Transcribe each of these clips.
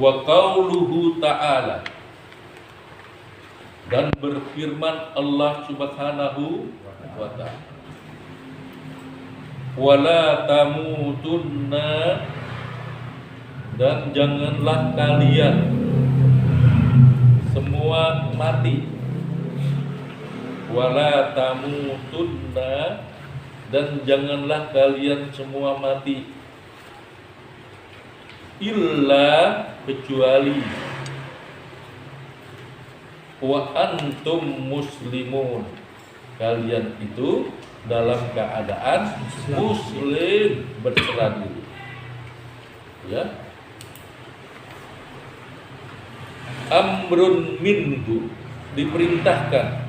Wa qauluhu ta'ala, dan berfirman Allah Subhanahu wa ta'ala, wala tamutunna, dan janganlah kalian semua mati. Wala tamutunna, dan janganlah kalian semua mati, illa, kecuali, wa antum muslimun, kalian itu dalam keadaan muslim, berserah diri. Ya. Amrun minhu, diperintahkan,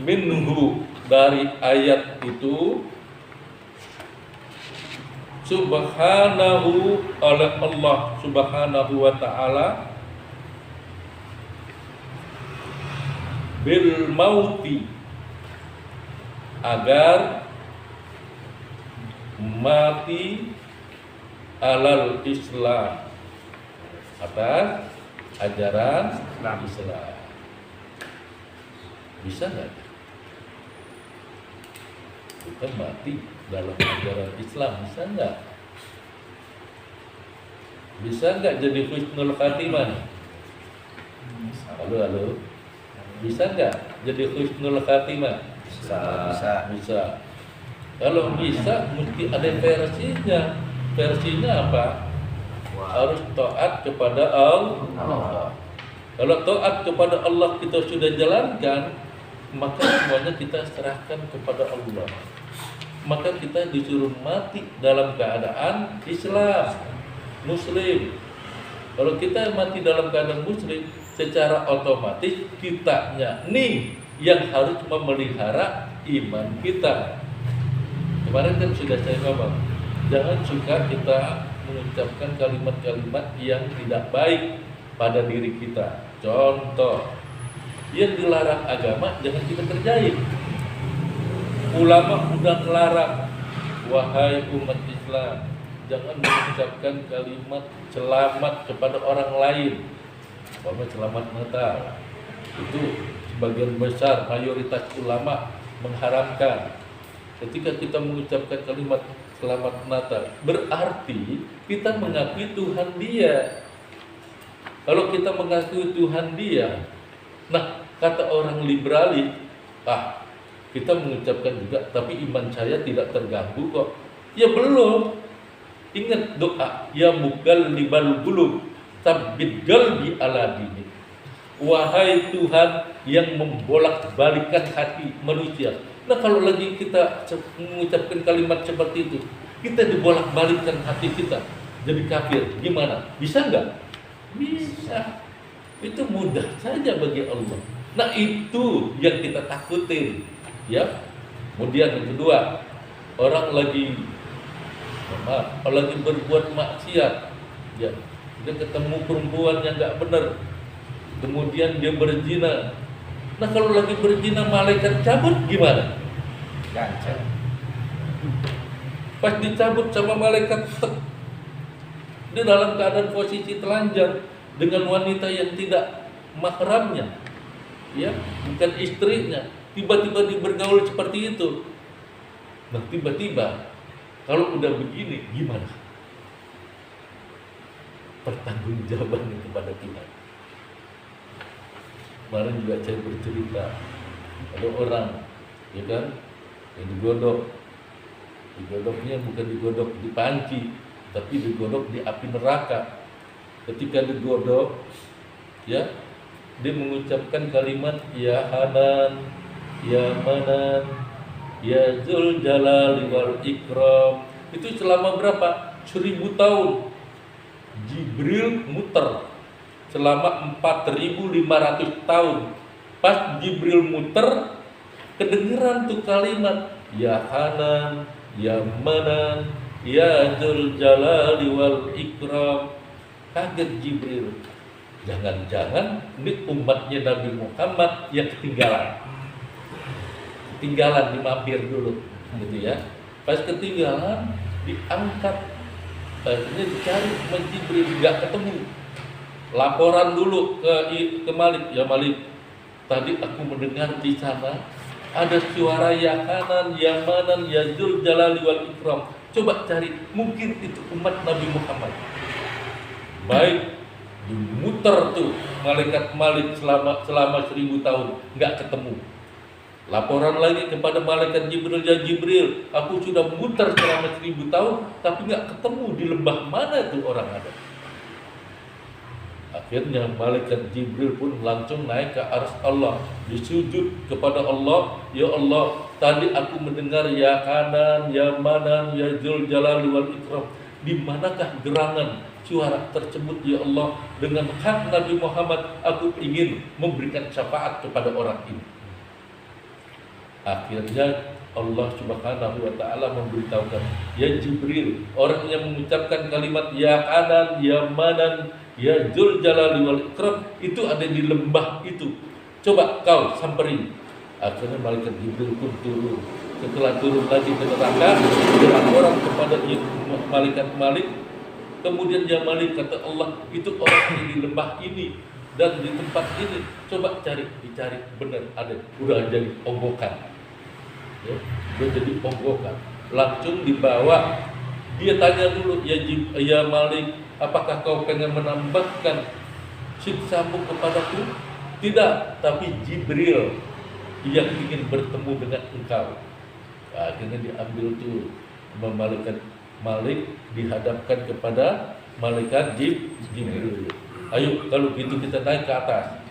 minhu, dari ayat itu, subhanahu, oleh Allah Subhanahu wa ta'ala, bil mauti, agar mati, alal Islam, atas ajaran Islam. Bisa nggak kita mati dalam ajaran Islam? Bisa nggak? Bisa nggak jadi husnul khatimah? Halo. Bisa nggak jadi husnul khatimah? Bisa. Kalau bisa, mesti ada versinya. Versinya apa? Harus taat kepada Allah. Kalau taat kepada Allah kita sudah jalankan, maka semuanya kita serahkan kepada Allah. Maka kita disuruh mati dalam keadaan Islam, Muslim. Kalau kita mati dalam keadaan Muslim, secara otomatis kitanya nih yang harus memelihara iman kita. Kemarin kan sudah saya ngomong, jangan suka kita mengucapkan kalimat-kalimat yang tidak baik pada diri kita. Contoh, yang dilarang agama jangan kita kerjain. Ulama udah melarang, wahai umat Islam, jangan mengucapkan kalimat selamat kepada orang lain. Selamat Natal, itu sebagian besar mayoritas ulama mengharamkan. Ketika kita mengucapkan kalimat selamat Natal, berarti kita mengakui Tuhan dia. Kalau kita mengakui Tuhan dia, nah kata orang liberalis, kita mengucapkan juga, tapi iman saya tidak terganggu kok. Ya belum. Ingat doa, ya muqallibal qulub, tsabbit qalbi ala dinik. Wahai Tuhan yang membolak-balikan hati manusia. Nah kalau lagi kita mengucapkan kalimat seperti itu, kita dibolak-balikkan hati kita jadi kafir, gimana? Bisa nggak? Bisa. Itu mudah saja bagi Allah. Nah itu yang kita takutin, ya. Kemudian yang kedua, orang lagi berbuat maksiat, ya, dia ketemu perempuan yang nggak benar, kemudian dia berzina. Nah kalau lagi berzina malaikat cabut gimana? Gancang. Pas dicabut sama malaikat, dia dalam keadaan posisi telanjang dengan wanita yang tidak mahramnya, ya, bukan istrinya. Tiba-tiba dia bergaul seperti itu. Nah tiba-tiba kalau udah begini gimana? Pertanggungjawabannya kepada Tuhan. Kemarin juga saya bercerita, ada orang, ya kan, yang digodok. Digodoknya bukan digodok di panci, tapi digodok di api neraka. Ketika digodok, ya, dia mengucapkan kalimat ya Hanan, ya Manan, ya Dzul Jalali wal Ikram. Itu selama berapa? 1000 tahun. Jibril muter selama 4500 tahun. Pas Jibril muter, kedengeran tuh kalimat ya Hanan, ya Manan, ya Dzul Jalali wal Ikram. Kaget Jibril. Jangan-jangan ini umatnya Nabi Muhammad yang ketinggalan dimampir dulu, gitu ya. Pas ketinggalan, diangkat Akhirnya dicari sama Jibril, nggak ketemu. Laporan dulu ke Malik, ya Malik, tadi aku mendengar di sana ada suara ya kanan, ya manan, ya Dzul Jalali wal Ikram. Coba cari, mungkin itu umat Nabi Muhammad. Baik, dimuter tuh malaikat Malik selama 1000 tahun, nggak ketemu. Laporan lagi kepada malaikat Jibril, ya Jibril, aku sudah muter selama 1000 tahun, tapi nggak ketemu di lembah mana tuh orang ada. Akhirnya malaikat Jibril pun langsung naik ke arsy Allah, disujud kepada Allah, ya Allah, tadi aku mendengar ya kanan, ya manan, ya Dzul Jalali wal Ikram. Di manakah gerangan suara tersebut ya Allah? Dengan hak Nabi Muhammad, aku ingin memberikan syafaat kepada orang ini. Akhirnya Allah Subhanahu wa taala memberitahukan, ya Jibril, orang yang mengucapkan kalimat ya kanan, ya manan, ya Dzul Jalali wal Ikram itu ada di lembah itu. Coba kau samperin. Akhirnya malaikat Jibril pun turun. Setelah turun lagi ke neraka, dilaporkan kepada malaikat Malik. Kemudian ya Malik, kata Allah, itu orang yang di lembah ini dan di tempat ini. Coba dicari benar ada. Udah jadi onggokan. Ya, udah jadi onggokan. Langsung dibawa. Dia tanya dulu, ya Malik, apakah kau pengen menambahkan siksamu kepadaku? Tidak, tapi Jibril yang ingin bertemu dengan engkau. Nah, akhirnya diambil tuh malaikat Malik, dihadapkan kepada malaikat Jibril. Ayo kalau gitu kita naik ke atas.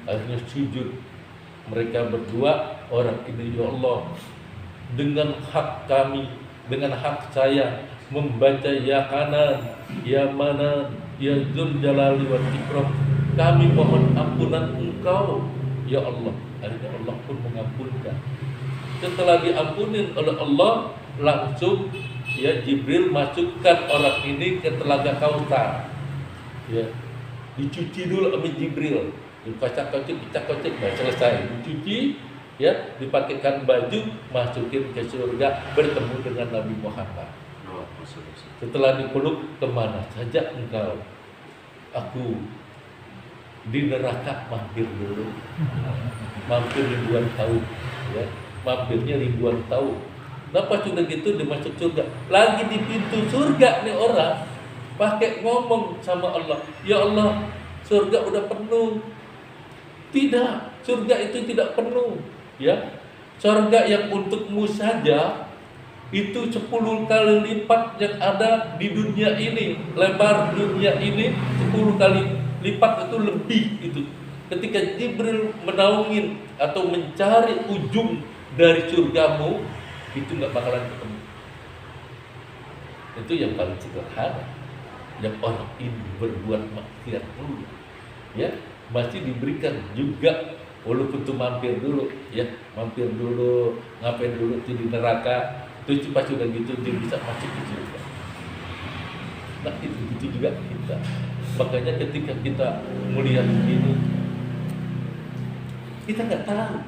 Akhirnya sujud mereka berdua, orang ini, ya Allah, dengan hak kami, dengan hak saya membaca ya kanan, ya manan, ya Dzul Jalali wal Ikram, kami mohon ampunan engkau ya Allah. Akhirnya Allah pun mengampunkan. Setelah diampunin oleh Allah, langsung ya Jibril masukkan orang ini ke telaga Kautsar. Ya, dicuci dulu sama Jibril, dikocak-kocok, nah selesai dicuci, ya dipakaikan baju, masukin ke surga, bertemu dengan Nabi Muhammad. Setelah dipeluk, kemana saja engkau? Aku di neraka mampir dulu, mampir ribuan tahun, ya mampirnya ribuan tahun. Kenapa sudah gitu dimasuk surga? Lagi di pintu surga nih orang pakai ngomong sama Allah, ya Allah, surga udah penuh. Tidak, surga itu tidak penuh. Ya, surga yang untukmu saja itu 10 kali lipat yang ada di dunia ini. Lebar dunia ini 10 kali lipat, itu lebih itu. Ketika Jibril menaungin atau mencari ujung dari surgamu, itu nggak bakalan ketemu. Itu yang paling sederhana. Yang orang ini berbuat maksiat dulu, ya masih diberikan juga, walaupun tuh mampir dulu, ya mampir dulu, ngapain dulu tuh di neraka, itu pas sudah gitu dia bisa masuk ke surga. Nah itu juga kita. Makanya ketika kita melihat ini, kita nggak tahu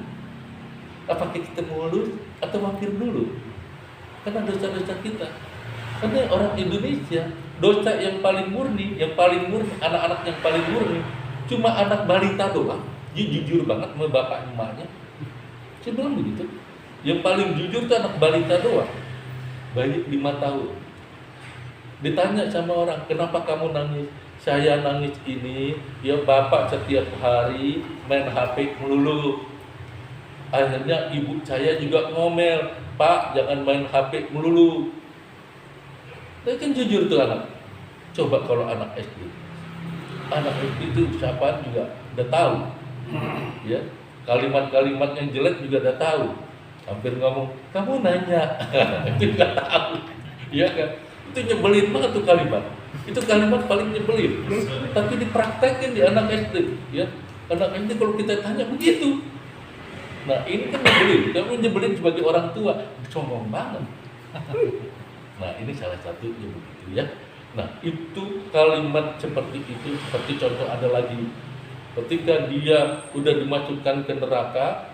apakah kita mulus atau mampir dulu, karena dosa-dosa kita. Karena orang Indonesia dosa yang paling murni, anak-anak yang paling murni cuma anak balita doang. Dia jujur banget sama bapak emaknya. Saya bilang begitu. Yang paling jujur itu anak balita doang, bayi 5 tahun. Ditanya sama orang, kenapa kamu nangis? Saya nangis ini, ya bapak setiap hari main HP melulu. Akhirnya ibu saya juga ngomel, Pak jangan main HP melulu. Dia kan jujur tuh anak. Coba kalau anak SD itu siapa juga udah tahu, ya kalimat-kalimat yang jelek juga udah tahu. Hampir ngomong, kamu nanya, itu nggak tahu, ya kan? Itu nyebelin banget tuh kalimat. Itu kalimat paling nyebelin. Tapi dipraktekin di anak SD, ya anak SD kalau kita tanya begitu. Nah ini kan nyebelin, kamu nyebelin sebagai orang tua, sombong banget. Nah ini salah satunya begitu ya. Nah itu kalimat seperti itu, seperti contoh ada lagi. Ketika dia udah dimasukkan ke neraka,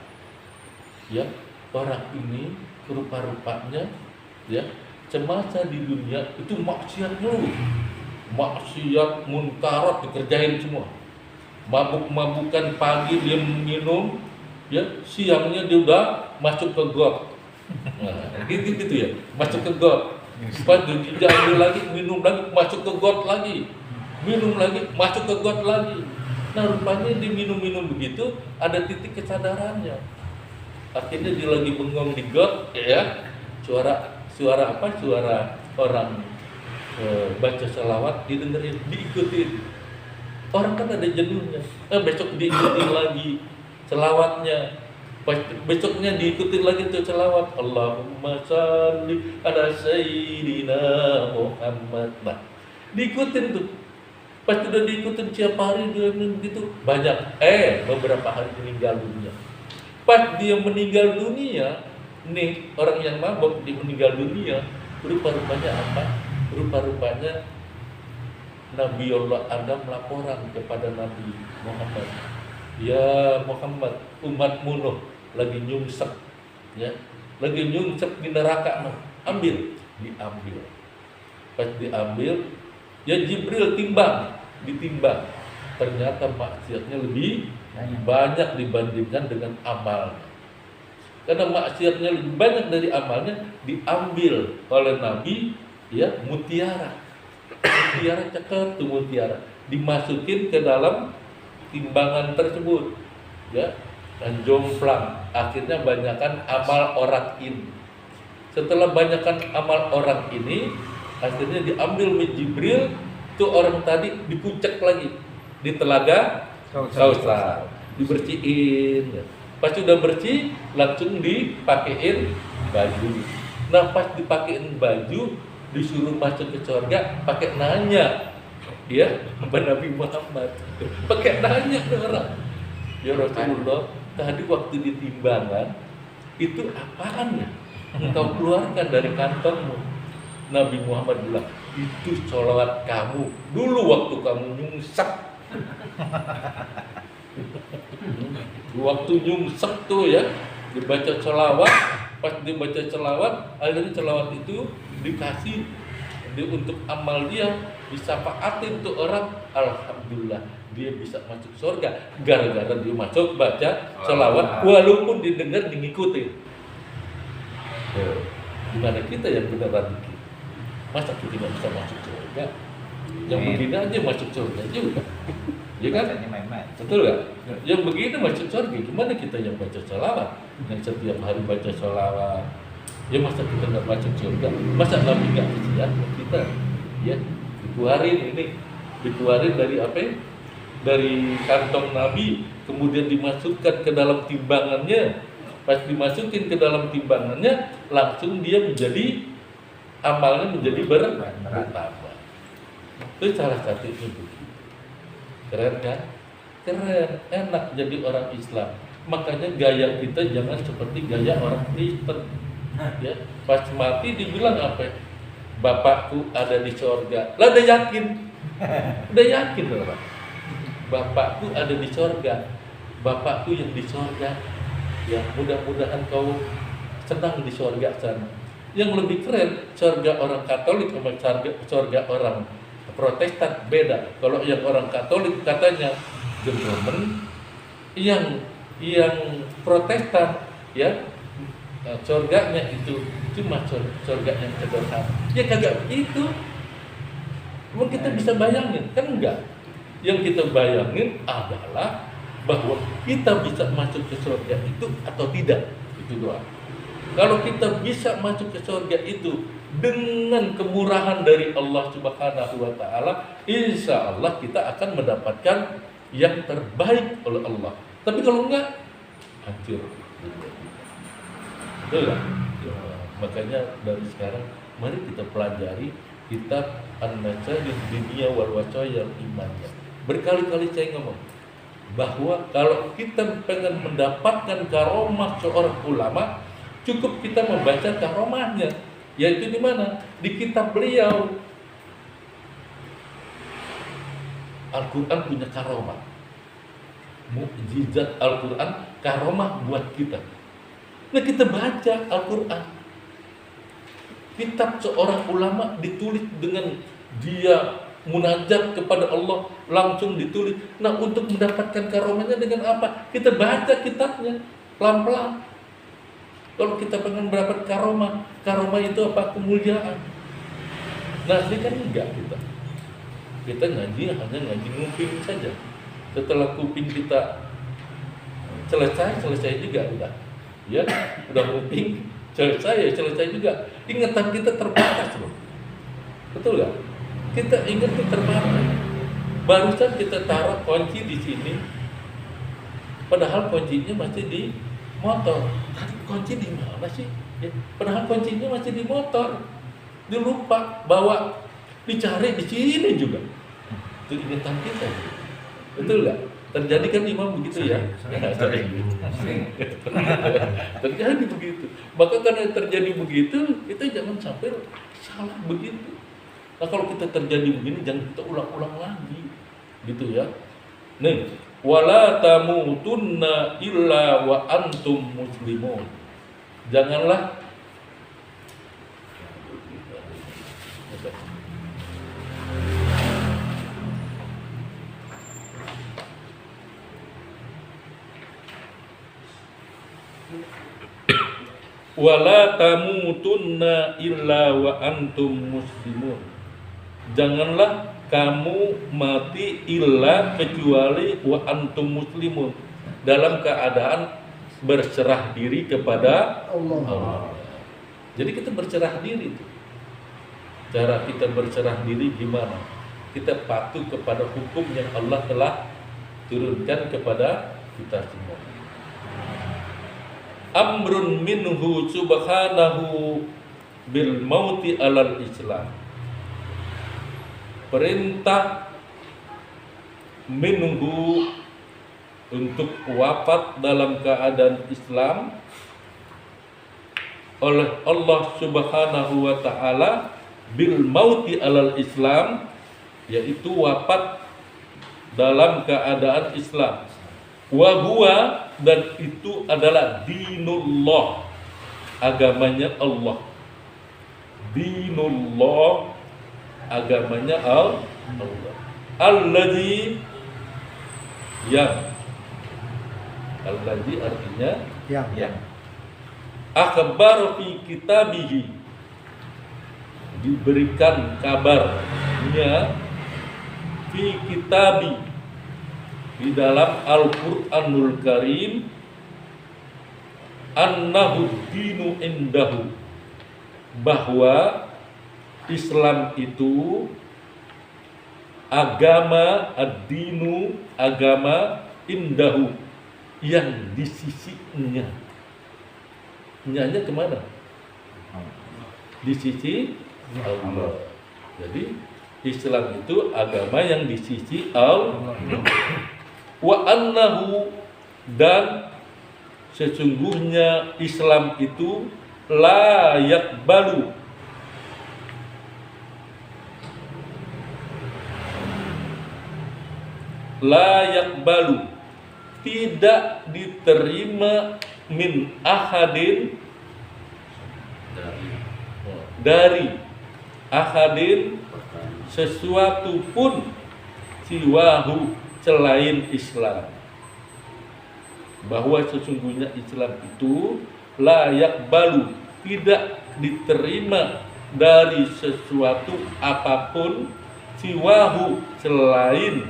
ya orang ini rupa-rupanya, ya semasa di dunia itu maksiat mulu, maksiat munkarat dikerjain semua, mabuk-mabukan pagi dia minum, ya siangnya dia udah masuk ke got, nah, gitu ya, masuk ke got, pas diambil lagi minum lagi, masuk ke got lagi, minum lagi, masuk ke got lagi. Nah rupanya diminum-minum begitu ada titik kesadarannya. Akhirnya dia lagi bengong di got, ya suara apa? Suara orang baca salawat didengerin, diikutin. Orang kan ada jenuhnya. Besok diikutin lagi selawatnya. Besoknya diikutin lagi tuh selawat. Allahumma shalli ala sayyidina Muhammad. Nah, diikutin tuh. Pas udah diikutin tiap hari dia gitu banyak. Beberapa hari meninggal dunia. Pas dia meninggal dunia, nih orang yang mabok dia meninggal dunia, rupa-rupanya apa? Rupa-rupanya Nabiullah Adam laporan kepada Nabi Muhammad, ya Muhammad, umatmu Nuh lagi nyungsep, ya, lagi nyungsep di neraka Nuh, diambil. Pas diambil, ya Jibril ditimbang, ternyata maksiatnya lebih banyak dibandingkan dengan amalnya. Karena maksiatnya lebih banyak dari amalnya, diambil oleh Nabi, ya mutiara cakep tuh mutiara, dimasukin ke dalam timbangan tersebut, ya, dan jomplang. Akhirnya banyakkan amal orang ini. Setelah banyakkan amal orang ini, akhirnya diambil oleh Jibril, tuh orang tadi dipucek lagi di telaga Kausar, dibersihin. Pas sudah bersih, langsung dipakein baju. Nah pas dipakein baju, disuruh masuk ke surga, pakai nanya, ya, kepada Nabi Muhammad, pakai nanya ke orang, ya Rasulullah, tadi waktu di timbangan itu apaan ya engkau keluarkan dari kantongmu? Nabi Muhammad bilang, itu sholawat kamu dulu waktu kamu nyungsep. Waktu nyungsep tuh ya, dibaca sholawat, pas dibaca sholawat, akhirnya sholawat itu dikasih untuk amal dia, disapaatin tuh orang, alhamdulillah dia bisa masuk surga gara-gara dia masuk baca sholawat walaupun didengar ngikutin. Gimana kita yang beneran dikit? Masa kita tidak bisa masuk surga? Yang begini aja masuk surga juga, ya kan? Betul gak? Yang begini masuk surga, gimana kita yang baca sholawat, yang setiap hari baca sholawat? Ya masa kita nggak masuk surga? Masa Nabi nggak kasihan kita? Ya dikeluarin dari apa? Dari kantong Nabi, kemudian dimasukkan ke dalam timbangannya. Pas dimasukin ke dalam timbangannya, langsung dia menjadi amalnya menjadi bertambah. Itu salah satunya begitu. Keren kan? Keren, enak jadi orang Islam. Makanya gaya kita jangan seperti gaya orang Kristen. Ya, pas mati dibilang apa? Bapakku ada di surga. Lah udah yakin orang. Bapakku ada di surga. Bapakku yang di surga. Ya, mudah-mudahan kau senang di surga sana. Yang lebih keren, surga orang Katolik sama surga orang Protestan beda. Kalau yang orang Katolik katanya gentleman, yang Protestan ya surganya itu cuma surga yang sederhana. Ya kagak begitu. Emang kita bisa bayangin? Kan enggak. Yang kita bayangin adalah bahwa kita bisa masuk ke surga itu atau tidak. Itu doang. Kalau kita bisa masuk ke surga itu dengan kemurahan dari Allah Subhanahu wa taala, insya Allah kita akan mendapatkan yang terbaik oleh Allah. Tapi kalau enggak, hancur. Betul ya? Makanya dari sekarang mari kita pelajari kitab An-Najayid Dunia wal Wasoyal Imannya. Berkali-kali saya ngomong bahwa kalau kita pengen mendapatkan karomah seorang ulama, cukup kita membaca karomahnya, yaitu di mana? Di kitab beliau. Al-Quran punya karomah, mukjizat Al-Quran, karomah buat kita. Nah kita baca Al-Quran, kitab seorang ulama ditulis dengan dia munajat kepada Allah, langsung ditulis. Nah, untuk mendapatkan karomahnya dengan apa? Kita baca kitabnya pelan-pelan. Kalau kita pengen mendapat karomah itu apa? Kemuliaan. Nah, ini kan enggak kita ngaji hanya ngaji nguping saja. Setelah kuping kita selesai juga udah. Ya, udah nguping selesai juga. Ingatan kita terbatas loh. Betul nggak? Kita ingat itu terbatas. Barusan kita taruh kunci di sini, padahal kuncinya masih di motor. Tadi kunci di mana sih? Ya, padahal kuncinya masih di motor. Dilupa bawa, dicari di sini juga. Itu ingatan kita. Betul nggak? Terjadi kan Imam begitu ya? Terjadi begitu. Maka karena terjadi begitu, kita jangan sampai salah begitu. Nah, kalau kita terjadi begini, jangan kita ulang-ulang lagi, gitu ya. Nih, wala tamutunna illa wa antum muslimun. Janganlah wala tamutunna illa wa antum muslimun. Janganlah kamu mati illa kecuali wa antum muslimun, dalam keadaan berserah diri kepada Allah. Jadi kita berserah diri itu. Cara kita berserah diri gimana? Kita patuh kepada hukum yang Allah telah turunkan kepada kita semua. Amrun minhu subhanahu bil mauti alal Islam. Perintah minhu untuk wafat dalam keadaan Islam oleh Allah Subhanahu wa taala bil mauti alal Islam, yaitu wafat dalam keadaan Islam. Wa huwa, dan itu adalah dinullah, agamanya Allah. Dinullah, agamanya Allah. Alladzi, yang, alladzi artinya yang. Akhbar fi kitabihi, diberikan kabarnya, fi kitabi, di dalam Al-Qur'anul Karim, annahu dinu indahu, bahwa Islam itu agama, ad-dinu, agama, indahu, yang di sisinya. Nyanya kemana? Di sisi Allah. Jadi Islam itu agama yang di sisi Allah. Wa annahu, dan sesungguhnya Islam itu la yakbalu, la yakbalu, tidak diterima min ahadin, dari ahadin, sesuatu pun, siwahu, selain Islam. Bahwa sesungguhnya Islam itu layak balu, tidak diterima dari sesuatu apapun, siwahu, selain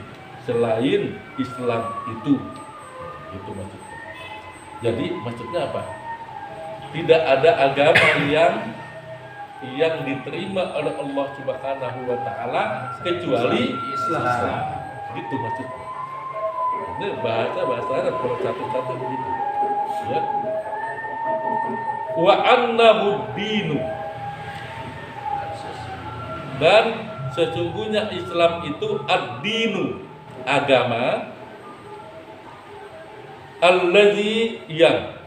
Islam itu. Itu maksudnya. Jadi maksudnya apa? Tidak ada agama yang diterima oleh Allah Subhanahu wa taala kecuali Islam. Gitu maksudnya. Ini bahasa Arab kalau satu-satu begitu. Ya. Wa annahu dinu, dan sesungguhnya Islam itu ad-dinu, agama, allazi, yang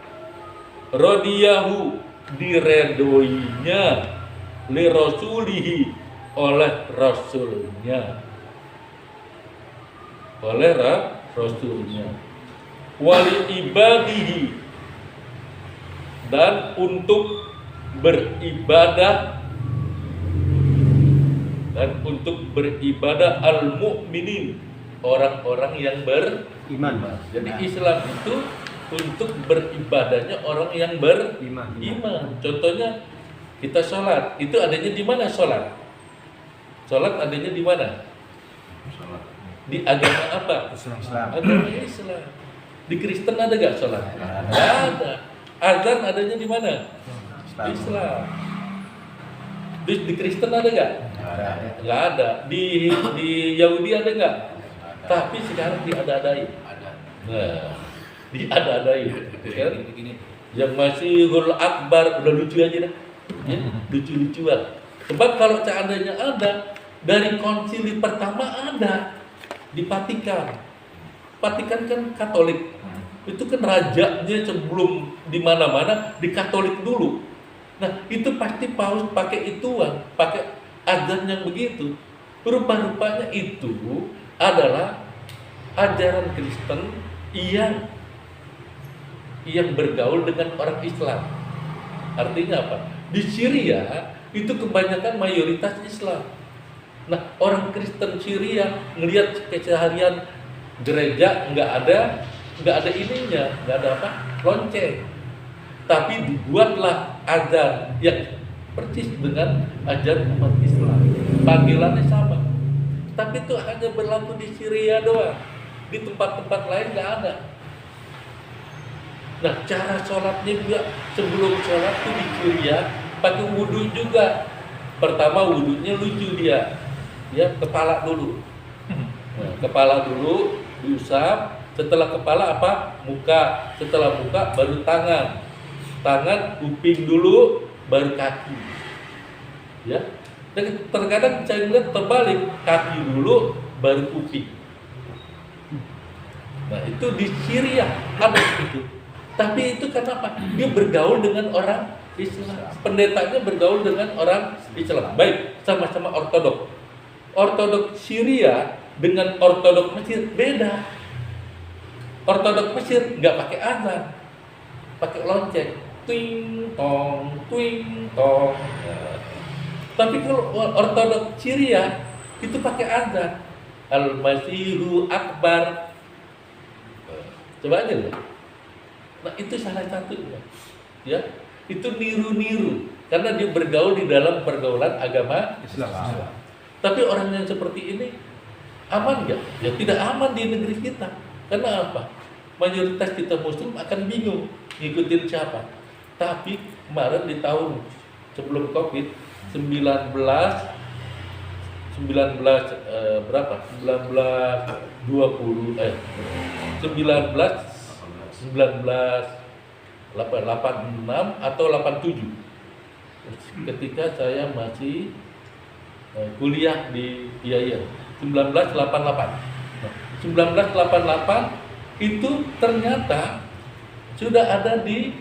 radiyahu, diredoinya, li rasulihi, oleh rasulnya, wali ibadihi, dan untuk beribadah dan untuk beribadah al-mu'minin, orang-orang yang beriman. Jadi Islam itu untuk beribadahnya orang yang beriman. Contohnya kita sholat, itu adanya di mana sholat? Sholat adanya di mana? Di agama apa? Islam. Agama Islam. Di Kristen ada gak sholat? Nggak ada. Azan adanya di mana? Islam. Di Kristen ada gak? Nggak ada. Di Yahudi ada gak? Tapi sekarang diada-adain. Nah, diada-adain. Kan? Yang Masihul Akbar udah lucu aja dah. Ya, lucu-lucuan. Sebab kalau seandainya ada, dari konsili pertama ada di Vatikan. Vatikan kan Katolik. Itu kan rajanya sebelum di mana-mana di Katolik dulu. Nah, itu pasti Paus pakai ituan, pakai azan yang begitu. Rupa-rupanya itu adalah ajaran Kristen yang bergaul dengan orang Islam. Artinya apa? Di Syria itu kebanyakan mayoritas Islam. Nah, orang Kristen Syria ngelihat keseharian gereja nggak ada ininya, nggak ada apa? Lonceng. Tapi dibuatlah azan yang persis dengan ajaran umat Islam. Panggilannya sama. Tapi itu hanya berlaku di Syria doang. Di tempat-tempat lain nggak ada. Nah, cara sholatnya juga sebelum sholat itu di Syria pakai wudhu juga. Pertama wudhunya lucu dia, kepala dulu. Nah, kepala dulu diusap. Setelah kepala apa? Muka. Setelah muka baru tangan. Tangan, kuping dulu, baru kaki. Ya. Dan terkadang saya melihat terbalik, kaki dulu, baru kuping. Nah, itu di Syria ada itu. Tapi itu kenapa? Dia bergaul dengan orang Islam. Pendetanya bergaul dengan orang Islam. Baik, sama-sama Ortodok. Ortodok Syria dengan Ortodok Mesir beda. Ortodok Mesir nggak pakai azan, pakai lonceng, twing tong, twing tong. Nah, tapi kalau Ortodok Syria itu pakai azan, Al-Masihu Akbar. Coba aja loh. Nah, itu salah satunya. Ya, itu niru-niru karena dia bergaul di dalam pergaulan agama Islam. Tapi orang yang seperti ini aman nggak? Ya tidak aman di negeri kita. Karena apa? Mayoritas kita Muslim akan bingung ngikutin siapa. Tapi kemarin di tahun sebelum Covid 1986 atau 87 ketika saya masih kuliah di IAIN 1988 itu ternyata sudah ada di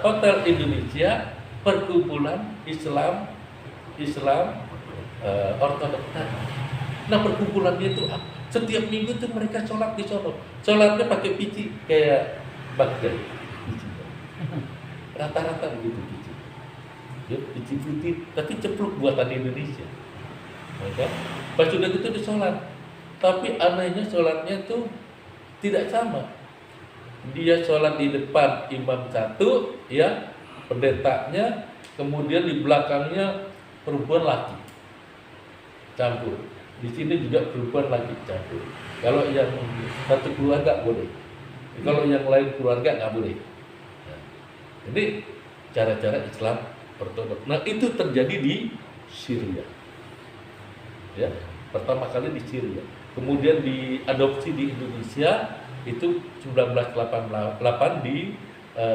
Hotel Indonesia perkumpulan Islam Ortodok. Nah, perkumpulannya itu setiap minggu tuh mereka sholat di sono. Sholatnya pakai pici kayak Baghdad. Rata-rata begitu pici. Ya, pici putih, tapi ceplok buatan Indonesia. Maka pas sudah gitu di sholat. Tapi anehnya sholatnya itu tidak sama. Dia sholat di depan imam satu, ya, pendetanya, kemudian di belakangnya perempuan laki campur. Di sini juga perempuan laki campur. Kalau yang satu keluarga boleh, kalau yang lain keluarga nggak boleh. Nah, ini cara-cara Islam Ortodok. Nah, itu terjadi di Syria. Ya, pertama kali di Syria. Kemudian diadopsi di Indonesia itu 1988 di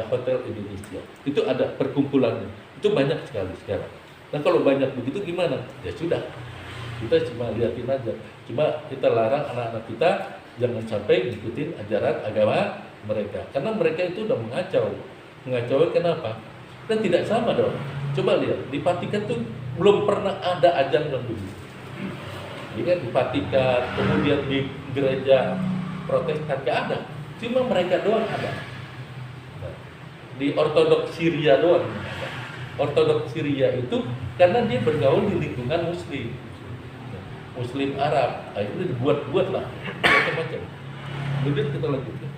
Hotel Indonesia. Itu ada perkumpulannya. Itu banyak sekali sekarang. Nah, kalau banyak begitu gimana? Ya sudah. Kita cuma liatin aja. Cuma kita larang anak-anak kita jangan sampai ngikutin ajaran agama mereka. Karena mereka itu udah mengacau. Mengacau kenapa? Dan tidak sama dong. Coba lihat, di Vatikan tuh belum pernah ada azan yang begitu. Jadi di Vatikan, kemudian di gereja Protestan nggak ada. Cuma mereka doang ada. Nah, di Ortodok Syria doang ada. Ortodoks Syria itu karena dia bergaul di lingkungan Muslim Arab, akhirnya dibuat-buat lah macam-macam. Kemudian kita lanjutkan.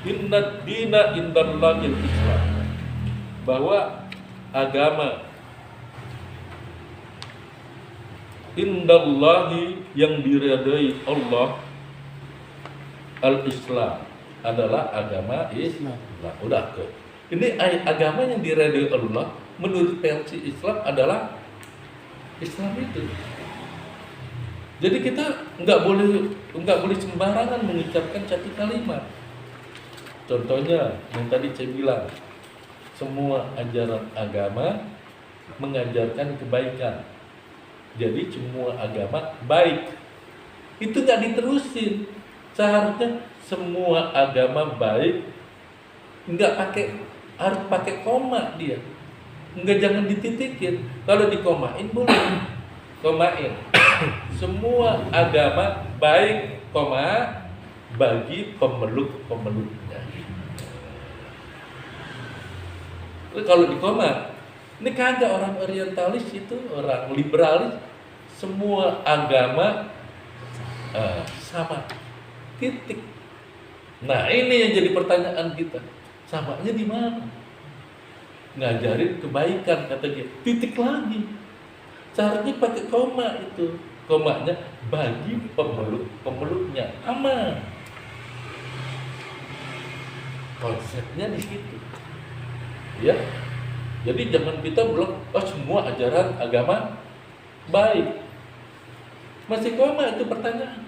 Inna dina indallahil Islam, bahwa agama indallahi yang diridai Allah al-Islam adalah agama Islam. Nah, udah ke. Ini agama yang diridai Allah menurut versi Islam adalah Islam itu. Jadi kita nggak boleh sembarangan mengucapkan satu kalimat. Contohnya yang tadi saya bilang, semua ajaran agama mengajarkan kebaikan. Jadi semua agama baik. Itu nggak diterusin. Seharusnya semua agama baik, harus pakai koma dia. Jangan dititikin. Kalau dikomain boleh. Komain. Semua agama baik, koma, bagi pemeluk-pemeluknya. Kalau di koma, ini kagak orang orientalis itu, orang liberalis, semua agama sama, titik. Nah ini yang jadi pertanyaan kita, samanya di mana? Ngajarin kebaikan kata dia, titik lagi. Seharusnya pakai koma itu, komanya bagi pemeluknya, aman. Konsepnya di situ. Ya, jadi jangan kita bilang, semua ajaran agama baik. Masih koma itu pertanyaan.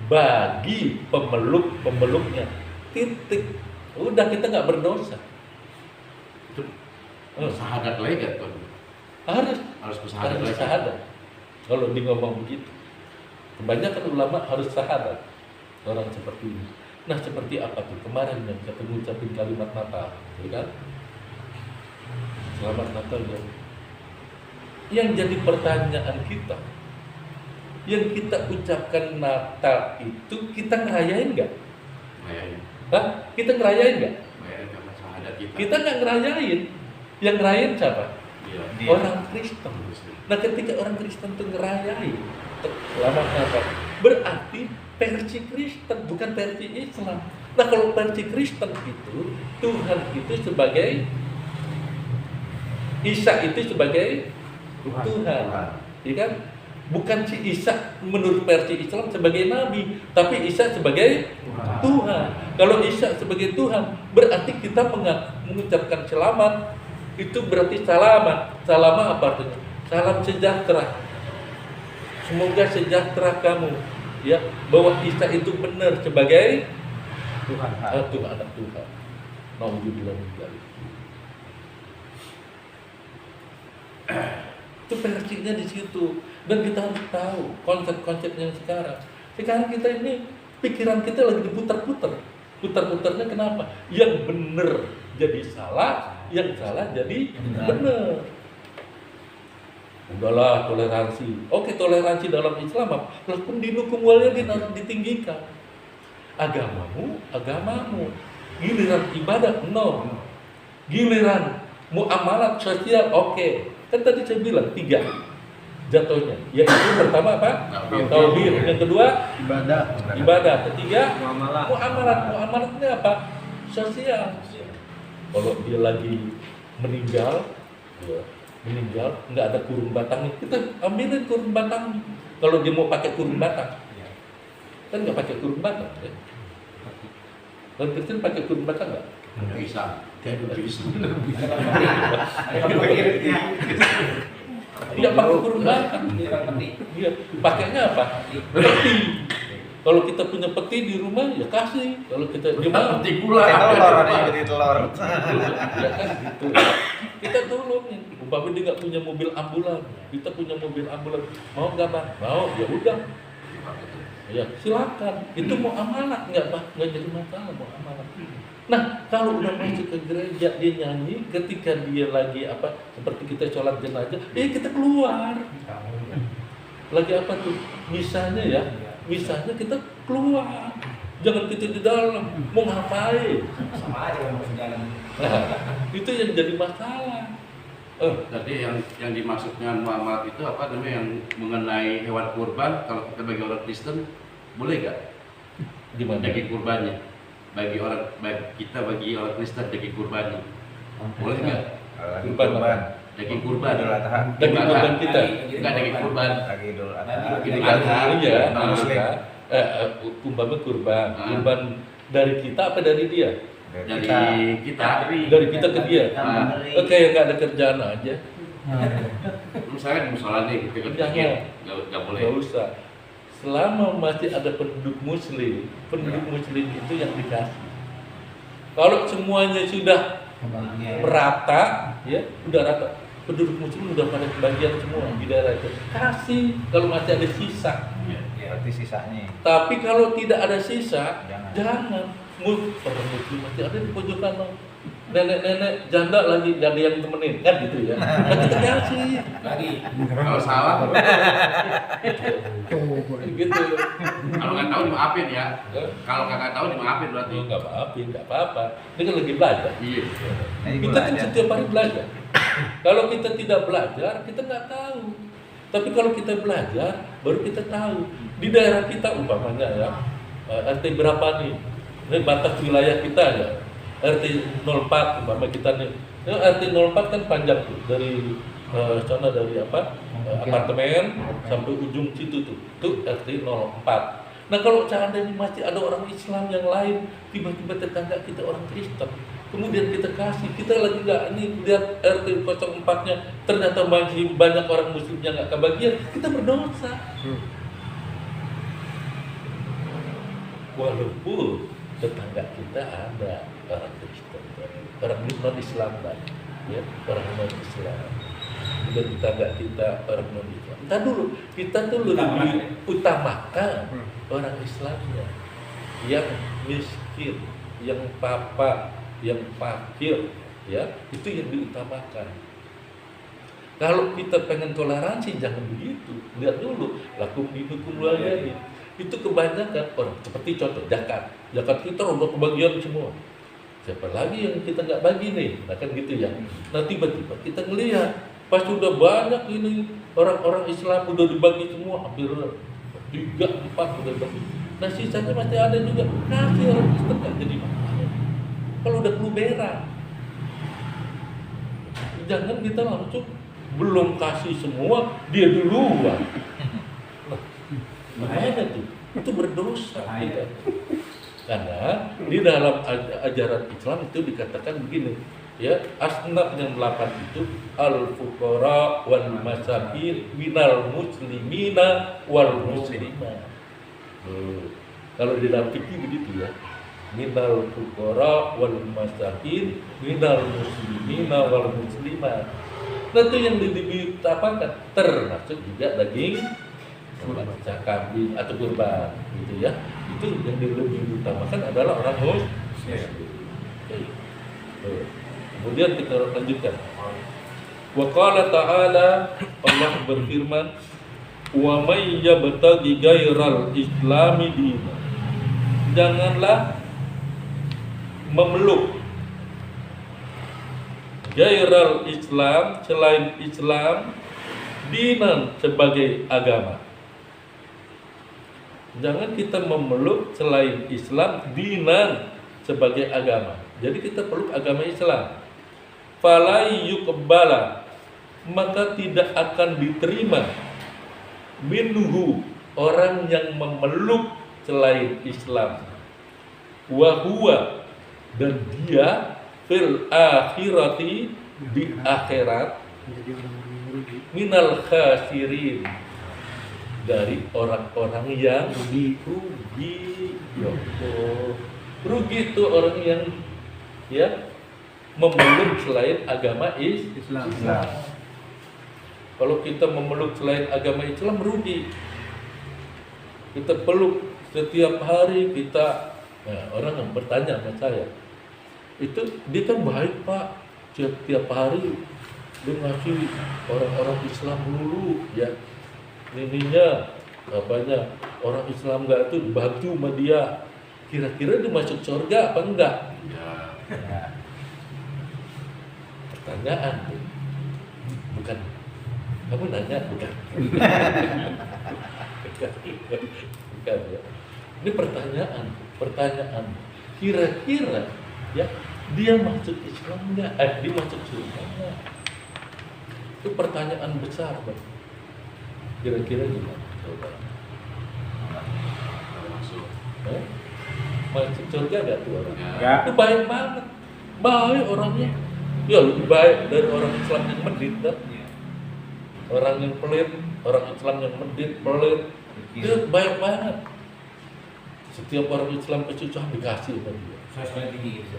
Bagi pemeluknya, titik. Udah kita nggak berdosa. Syahadat lagi kan? Harus syahadat. Kalau di ngomong begitu, kebanyakan ulama harus syahadat. Orang seperti ini. Nah seperti apa tuh kemarin yang kita ngucapin kalimat Natal, ya kan? Selamat Natal ya. Yang jadi pertanyaan kita, yang kita ucapkan Natal itu kita ngerayain nggak? Ngerayain. Hah? Kita ngerayain nggak? Ngerayain karena syahadat kita. Kita nggak ngerayain. Yang ngerayain siapa? Dia. Orang Kristen. Nah ketika orang Kristen itu ngerayain Selamat Natal, berarti versi Kristen, bukan versi Islam. Nah kalau versi Kristen itu, Tuhan itu sebagai Isa itu sebagai Tuhan. Ya kan? Bukan si Isa menurut versi Islam sebagai Nabi, tapi Isa sebagai Tuhan. Kalau Isa sebagai Tuhan, berarti kita mengucapkan selamat, itu berarti selamat. Selamat apa artinya? Salam sejahtera. Semoga sejahtera kamu, ya, bahwa Isa itu benar sebagai Tuhan. Tuhan, anak Tuhan. Nauzubillah min dzalik. Itu versinya di situ. Dan kita harus tahu konsep-konsep yang sekarang. Sekarang kita ini pikiran kita lagi diputar-putar. Putar-putarnya kenapa? Yang benar jadi salah, yang salah jadi benar. Udahlah toleransi. Oke, toleransi dalam Islam apa? Lakum dinukum waliyadin harus ditinggikan. Agamamu. Giliran ibadah, no. Giliran muamalat sosial, oke. Kan tadi saya bilang 3 jatuhnya. Yaitu pertama apa? Tauhid. Yang kedua ibadah. Ketiga muamalat. Muamalatnya apa? Sosial. Kalau dia lagi meninggal nggak ada kurung batangnya, kita ambilin kurung batangnya. Kalau dia mau pakai kurung batang, kan nggak pakai kurung batang, ya? Dan Kristen pakai kurung batang nggak? Bisa. Tidak pakai kurung batang. Iya, pakainya apa? Peti. Kalau kita punya peti di rumah, ya kasih. Kalau kita di rumah, Peti pula. Telur. ya kan gitu. Kita tolongin. Umpamanya dia nggak punya mobil ambulan, kita punya mobil ambulan, mau nggak Bang? Mau, ya udah. Ya silakan. Itu mau amanat nggak jadi masalah mau amanat. Nah kalau udah masuk ke gereja dia nyanyi, ketika dia lagi apa seperti kita sholat jenazah, kita keluar. Lagi apa tuh? Misalnya kita keluar. Jangan kita di dalam, mau ngapain? Sama aja kan mau jalan. Nah, itu yang jadi masalah. Tadi yang dimaksud dengan muamalah itu apa namanya, yang mengenai hewan kurban, kalau kita bagi orang Kristen boleh nggak Gimana? daging kurbannya? Bagi kita bagi orang Kristen daging kurbannya boleh nggak? Lagi Kurban kurban. Daging kurban. Idul Adha. Daging kurban kita. Enggak daging kurban. Lagi Idul Adha. Idul Kali Adha. Iya, non muslim. umpama kurban. Kurban dari kita apa dari dia? Dari kita. Dari kita ke dia. Nah, Oke, nggak ada kerjaan aja. misalnya di musola nih kita Jangan. ketikir, nggak boleh. Nggak usah. Selama masih ada penduduk muslim itu yang dikasih. Kalau semuanya sudah merata, ya udah rata, penduduk muslim udah pada kebagian semua di daerah itu. Kasih kalau masih ada sisa. Iya. Berarti sisanya. Tapi kalau tidak ada sisa, Jangan. jangan. Orang muslim masih ada di pojokan, no. Nenek-nenek janda lagi gak ada yang temenin, kan gitu ya. Nah, kita kasih. Lagi. Kalau salah, Gitu. kalau nggak tahu dimaafin ya. Eh? Kalau nggak tahu dimaafin berarti. Oh, nggak maafin, nggak apa-apa. Ini kan lagi belajar. Iya. Nah, ini Kita kan belajar. setiap hari belajar. Kalau kita tidak belajar, kita nggak tahu. Tapi kalau kita belajar, baru kita tahu. Di daerah kita umpamanya ya, RT berapa nih? Ini batas wilayah kita ya. RT 04 umpama kita nih. Ini RT 04 kan panjang tuh dari sana dari apartemen sampai ujung situ tuh. Itu RT 04. Nah kalau seandainya masih ada orang Islam yang lain, tiba-tiba tetangga kita orang Kristen, kemudian kita kasih, kita lagi nggak ini lihat RT 04-nya ternyata masih banyak orang Muslim yang nggak kebagian, kita berdosa. Walaupun tetangga kita ada orang Kristen, orang non Islam kan, ya orang non Islam. Dan tetangga kita orang non Islam. Entar dulu, kita tuh lebih utamakan orang Islamnya, yang miskin, yang papa, yang fakir, ya itu yang diutamakan. Kalau kita pengen toleransi jangan begitu. Lihat dulu, lakum dinukum waliyadin. Itu kebanyakan orang seperti contoh zakat. Zakat kita udah kebagian semua. Siapa lagi yang kita nggak bagi nih? Nah kan gitu ya. Nah tiba-tiba kita ngelihat pas sudah banyak ini orang-orang Islam udah dibagi semua, hampir 3, 4 udah bagi. Nah sisanya masih ada juga. Kasih orang Kristen nggak jadi masalah. Kalau udah keluberan, jangan kita langsung belum kasih semua dia duluan. Gimana tuh? Itu berdosa kita. Karena di dalam ajaran Islam itu dikatakan begini, ya asnaf yang 8 itu al fuqara wal masakin minal muslimina wal muslimah. Kalau di dalam fikih begitu ya, minal fuqara wal masakin minal muslimina wal muslimah. Nah itu yang ditapakan termasuk juga daging kambing atau kurban gitu ya. Itu yang lebih diutamakan adalah orang muslim. Kemudian kita lanjutkan. Wa qala ta'ala, Allah berfirman, wa may yabtaghi ghairal islami dinan. Janganlah memeluk ghairal Islam, selain Islam, dinan sebagai agama. Jangan kita memeluk selain Islam dinan sebagai agama. Jadi kita peluk agama Islam. Falai yuqbala, maka tidak akan diterima minhu, orang yang memeluk selain Islam. Wa huwa, dan dia fil akhirati, di akhirat, minal khasirin, dari orang-orang yang rugi. Ya Allah. Rugi itu orang yang ya memeluk selain agama Islam. Kalau kita memeluk selain agama Islam rugi. Kita peluk setiap hari kita, orang yang bertanya sama saya, itu dia kan baik Pak, setiap hari dia ngasih orang-orang Islam dulu ya. Ininya apanya orang Islam nggak itu bantu sama dia kira-kira dia masuk surga apa enggak? Ya. Ya. Pertanyaan tuh. Bukan kamu nanya bukan. Bukan ya. Ini pertanyaan. Kira-kira ya dia masuk Islam enggak? Dia masuk surga enggak? Itu pertanyaan besar, Bang. Kira-kira gimana? Coba. Masuk. Masuk surga enggak tuh orang? Ya. Enggak. Itu baik banget. Baik orangnya. Ya lebih baik dari orang Islam yang medit kan? Orang yang pelit, orang Islam yang medit, pelit. Itu baik banget. Setiap orang Islam kesusahan dikasih sama dia. Sosmed tinggi gitu.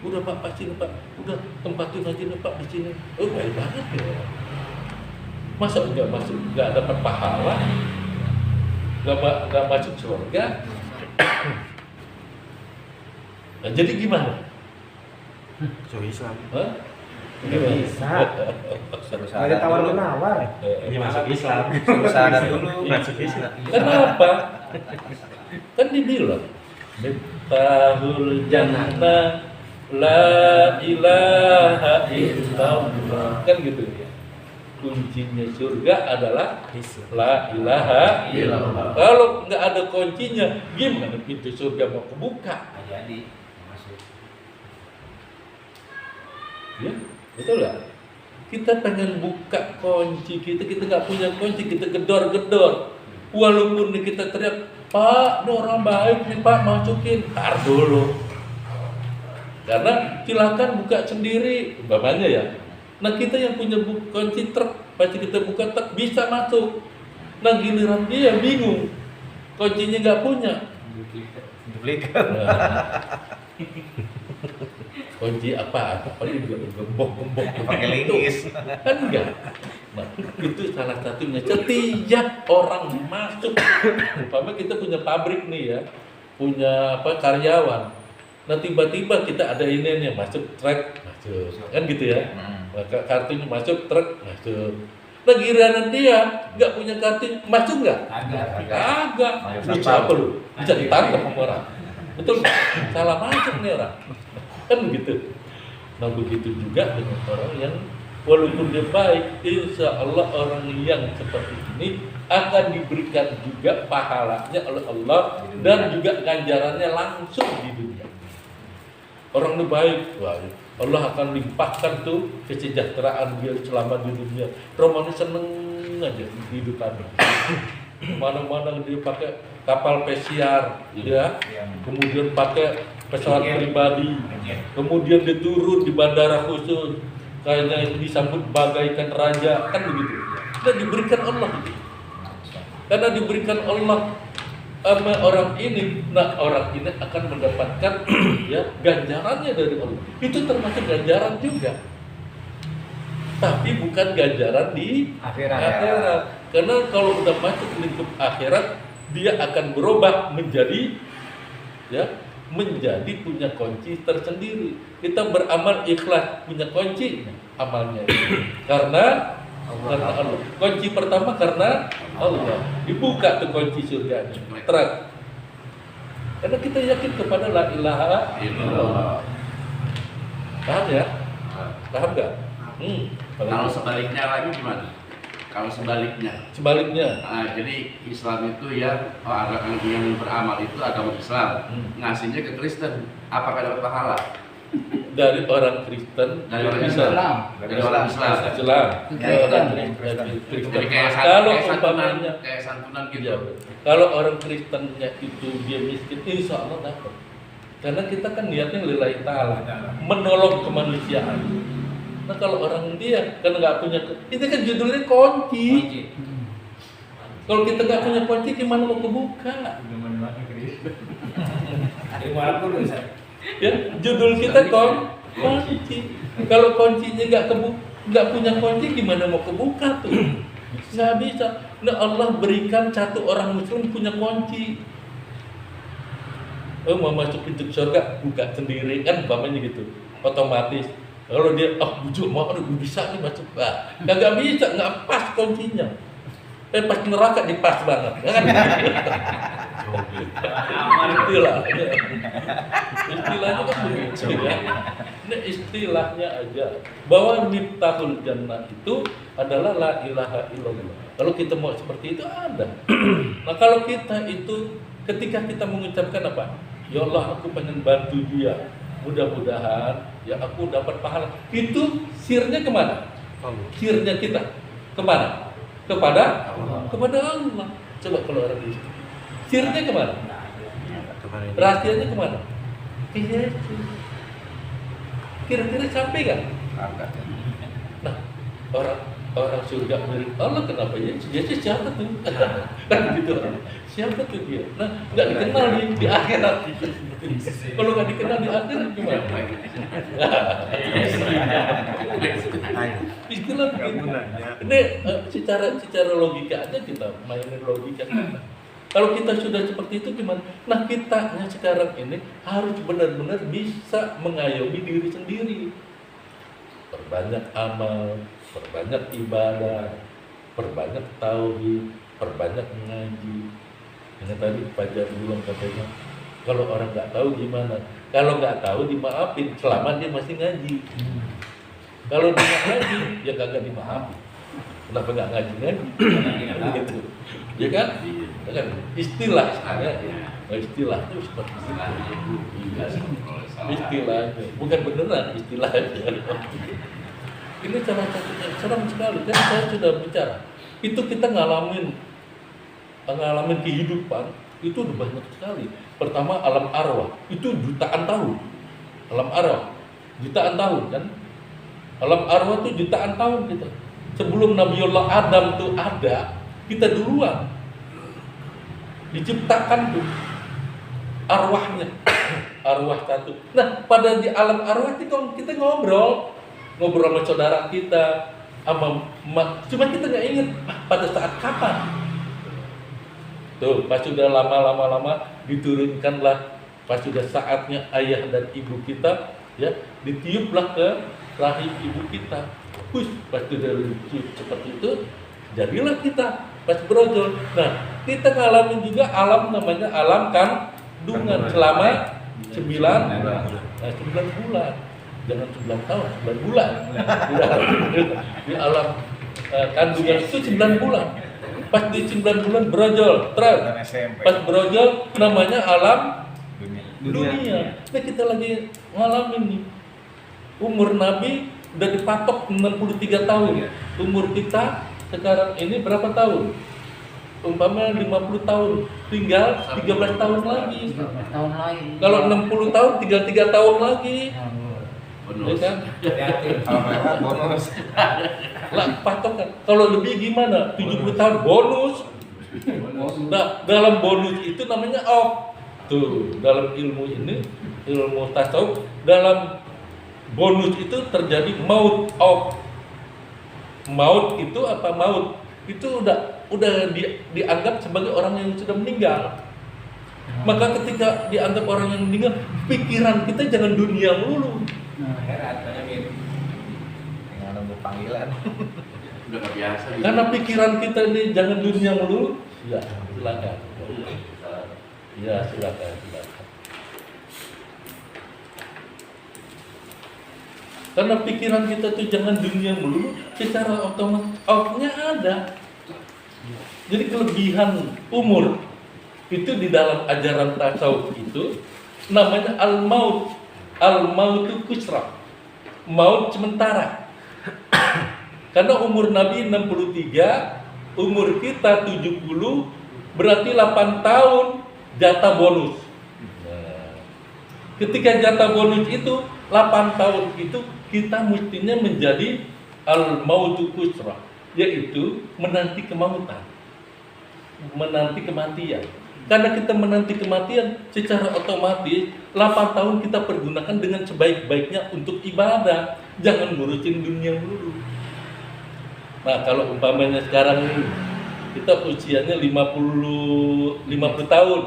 Udah Pak, pasti Pak. Udah tempatin aja nih Pak di sini. Oh baik banget ya. Masa enggak masuk, enggak dapat pahala, enggak masuk surga. Nah, jadi gimana? So Islam. Hah? Nggak bisa. Suruh Nggak ada sadar tawar dulu. menawar. Ini masuk Islam. Suruh sadar dulu. Masuk Islam. Kenapa? Kan dibilang Miftahul jannah la ilaha illallah. Kan gitu ya. Kuncinya surga adalah la ilaha illallah. Kalau nggak ada kuncinya, gimana pintu surga mau kebuka? Nggak jadi masuk. Ya, betul nggak? Kita pengen buka kunci kita nggak punya kunci, kita gedor-gedor. Walaupun nih kita teriak, Pak, ini orang baik nih Pak, masukin. Tar dulu. Karena silakan buka sendiri, umpamanya ya. Nah kita yang punya kunci truk, pasti kita buka truk bisa masuk. Nah giliran dia bingung, kuncinya nggak punya. Duplikat. Nah, kunci apa paling gembok-gembok Pakai linggis. kan enggak. Nah itu salah satunya. Setiap orang masuk, umpama kita punya pabrik nih ya, punya karyawan. Nah tiba-tiba kita ada ini nih masuk truk masuk, kan gitu ya. Maka kartunya masuk truk masuk. Nah giliran dia nggak punya kartu masuk nggak? Agak. Bisa apa lu? Bisa ditangkap sama orang. Betul? Salah masuk nih orang. Kan begitu. Nah begitu juga dengan orang yang walaupun dia baik, insya Allah orang yang seperti ini akan diberikan juga pahalanya oleh Allah dan juga ganjarannya langsung di dunia. Orang ini baik, wah, Allah akan limpahkan tuh kesejahteraan dia selama di dunia. Romani seneng aja kehidupannya. Mana-mana dia pakai kapal pesiar, ya, kemudian pakai pesawat pribadi, kemudian dia turun di bandara khusus, kayaknya disambut bagaikan raja, kan begitu. Dan diberikan Allah, karena diberikan Allah sama orang ini, nah orang ini akan mendapatkan ya ganjarannya dari Allah. Itu termasuk ganjaran juga, tapi bukan ganjaran di akhirat. Karena kalau udah masuk lingkup akhirat, dia akan berubah menjadi ya menjadi punya kunci tersendiri. Kita beramal ikhlas punya kunci amalnya karena Allah. Kunci pertama karena Allah. Dibuka tuh kunci surganya. Truk. Karena kita yakin kepada la ilaha illallah. Paham ya? Paham nggak? Kalau sebaliknya lagi gimana? Kalau sebaliknya, nah, jadi Islam itu ya orang yang beramal itu agama Islam, ngasihnya ke Kristen, apakah dapat pahala? Dari orang Kristen, Dari orang Islam. Dari orang Islam. Kristen. Jadi kayak Kalau santunan, umpamanya, kayak santunan gitu. iya, kalau orang Kristennya itu dia miskin, insya Allah dapat. Karena kita kan niatnya lillahi ta'ala, menolong kemanusiaan. Nah kalau orang dia kan nggak punya, itu kan judulnya kunci. Kalau kita nggak punya kunci, gimana mau kebuka? Ya, judul kita kunci. Kalau kuncinya nggak punya kunci, gimana mau kebuka tuh? Nggak bisa. Nah Allah berikan satu orang Muslim punya kunci. Oh mau masuk pintu surga, buka sendiri kan, umpamanya gitu, otomatis. Kalau dia, bujuk mau, bisa nih masuk, nggak bisa, nggak pas kuncinya. Pas neraka pas banget, kan? Istilahnya kan begitu ya. Ini istilahnya aja bahwa miftahul jannah itu adalah la ilaha illallah. Kalau kita mau seperti itu ada. Nah kalau kita itu ketika kita mengucapkan apa? Ya Allah, aku pengen bantu dia. Mudah-mudahan ya aku dapat pahala. Itu sirnya kemana? Sirnya kita kemana? Kepada Allah. Coba kalau orang itu sirnya kemana? Rahasianya kemana? Iya. Kira-kira sampai kan? Nah, orang surga milik Allah kenapa ya? Dia siapa tuh? Kan gitu. Siapa tuh dia? Nah, nggak dikenal di akhirat. Kalau nggak dikenal di akhirat gimana? Istilah begitu. Ini secara logika aja kita mainin logika kita. Kalau kita sudah seperti itu gimana? Nah kitanya sekarang ini harus benar-benar bisa mengayomi diri sendiri. Perbanyak amal, perbanyak ibadah, perbanyak tauhid, perbanyak mengaji. Yang tadi Fajar bilang katanya, kalau orang nggak tahu gimana? Kalau nggak tahu dimaafin, selama dia masih ngaji. Kalau dia nggak ngaji, ya kagak dimaafin. Kenapa nggak ngaji? Gitu. Ya kan? Ya kan? Istilah istilahnya seperti itu. Istilahnya, bukan beneran istilahnya. Ini salah satunya serem sekali. Kan saya sudah bicara. Itu kita ngalamin kehidupan itu udah banyak sekali. Pertama alam arwah itu jutaan tahun. Alam arwah jutaan tahun kan? Alam arwah itu jutaan tahun kita. Sebelum Nabiullah Adam tuh ada, kita duluan diciptakan tuh arwahnya, arwah satu. Nah, pada di alam arwah itu kita ngobrol sama saudara kita, sama cuma kita nggak ingat pada saat kapan. Tuh, pas sudah lama diturunkanlah, pas sudah saatnya ayah dan ibu kita, ya ditiuplah ke rahim ibu kita. Pas sudah ditiup seperti itu, jadilah kita pas brojol. Nah, kita ngalamin juga alam namanya alam kandungan selama 9 bulan. Jangan 9 tahun, 9 bulan. Di alam kandungan itu 9 bulan. Pas di 9 bulan brojol, pas brojol namanya alam dunia. Nah, kita lagi ngalamin nih. Umur Nabi udah dipatok 63 tahun. Umur kita sekarang ini berapa tahun? Umpamanya 50 tahun, tinggal 13 tahun lagi. Kalau 60 tahun tinggal 3 tahun lagi. Bonus. Ya kan? Kalau lewat bonus. Lah patokan. Kalau lebih gimana? 70 tahun bonus. Nah, dalam bonus itu namanya off. Tuh, dalam ilmu ini, ilmu tasawuf, dalam bonus itu terjadi maut off. Maut itu apa maut? Itu udah dianggap sebagai orang yang sudah meninggal. Maka ketika dianggap orang yang meninggal, pikiran kita jangan dunia melulu. Herat banyak yang nunggu panggilan. Udah nggak biasa. Karena pikiran kita ini jangan dunia melulu. Ya, silakan. Ya, silakan. Karena pikiran kita tuh jangan dunia melulu, secara otomatis outnya ada. Jadi kelebihan umur itu di dalam ajaran tasawuf itu namanya al-maut. Al-maut itu kusra, maut sementara. Karena umur Nabi 63, umur kita 70, berarti 8 tahun jatah bonus. Nah, ketika jatah bonus itu 8 tahun itu kita mestinya menjadi al-mautu kusra, yaitu menanti kemautan, menanti kematian. Karena kita menanti kematian, secara otomatis 8 tahun kita pergunakan dengan sebaik-baiknya untuk ibadah. Jangan ngurusin dunia dulu. Nah, kalau umpamanya sekarang ini kita usianya 50 tahun.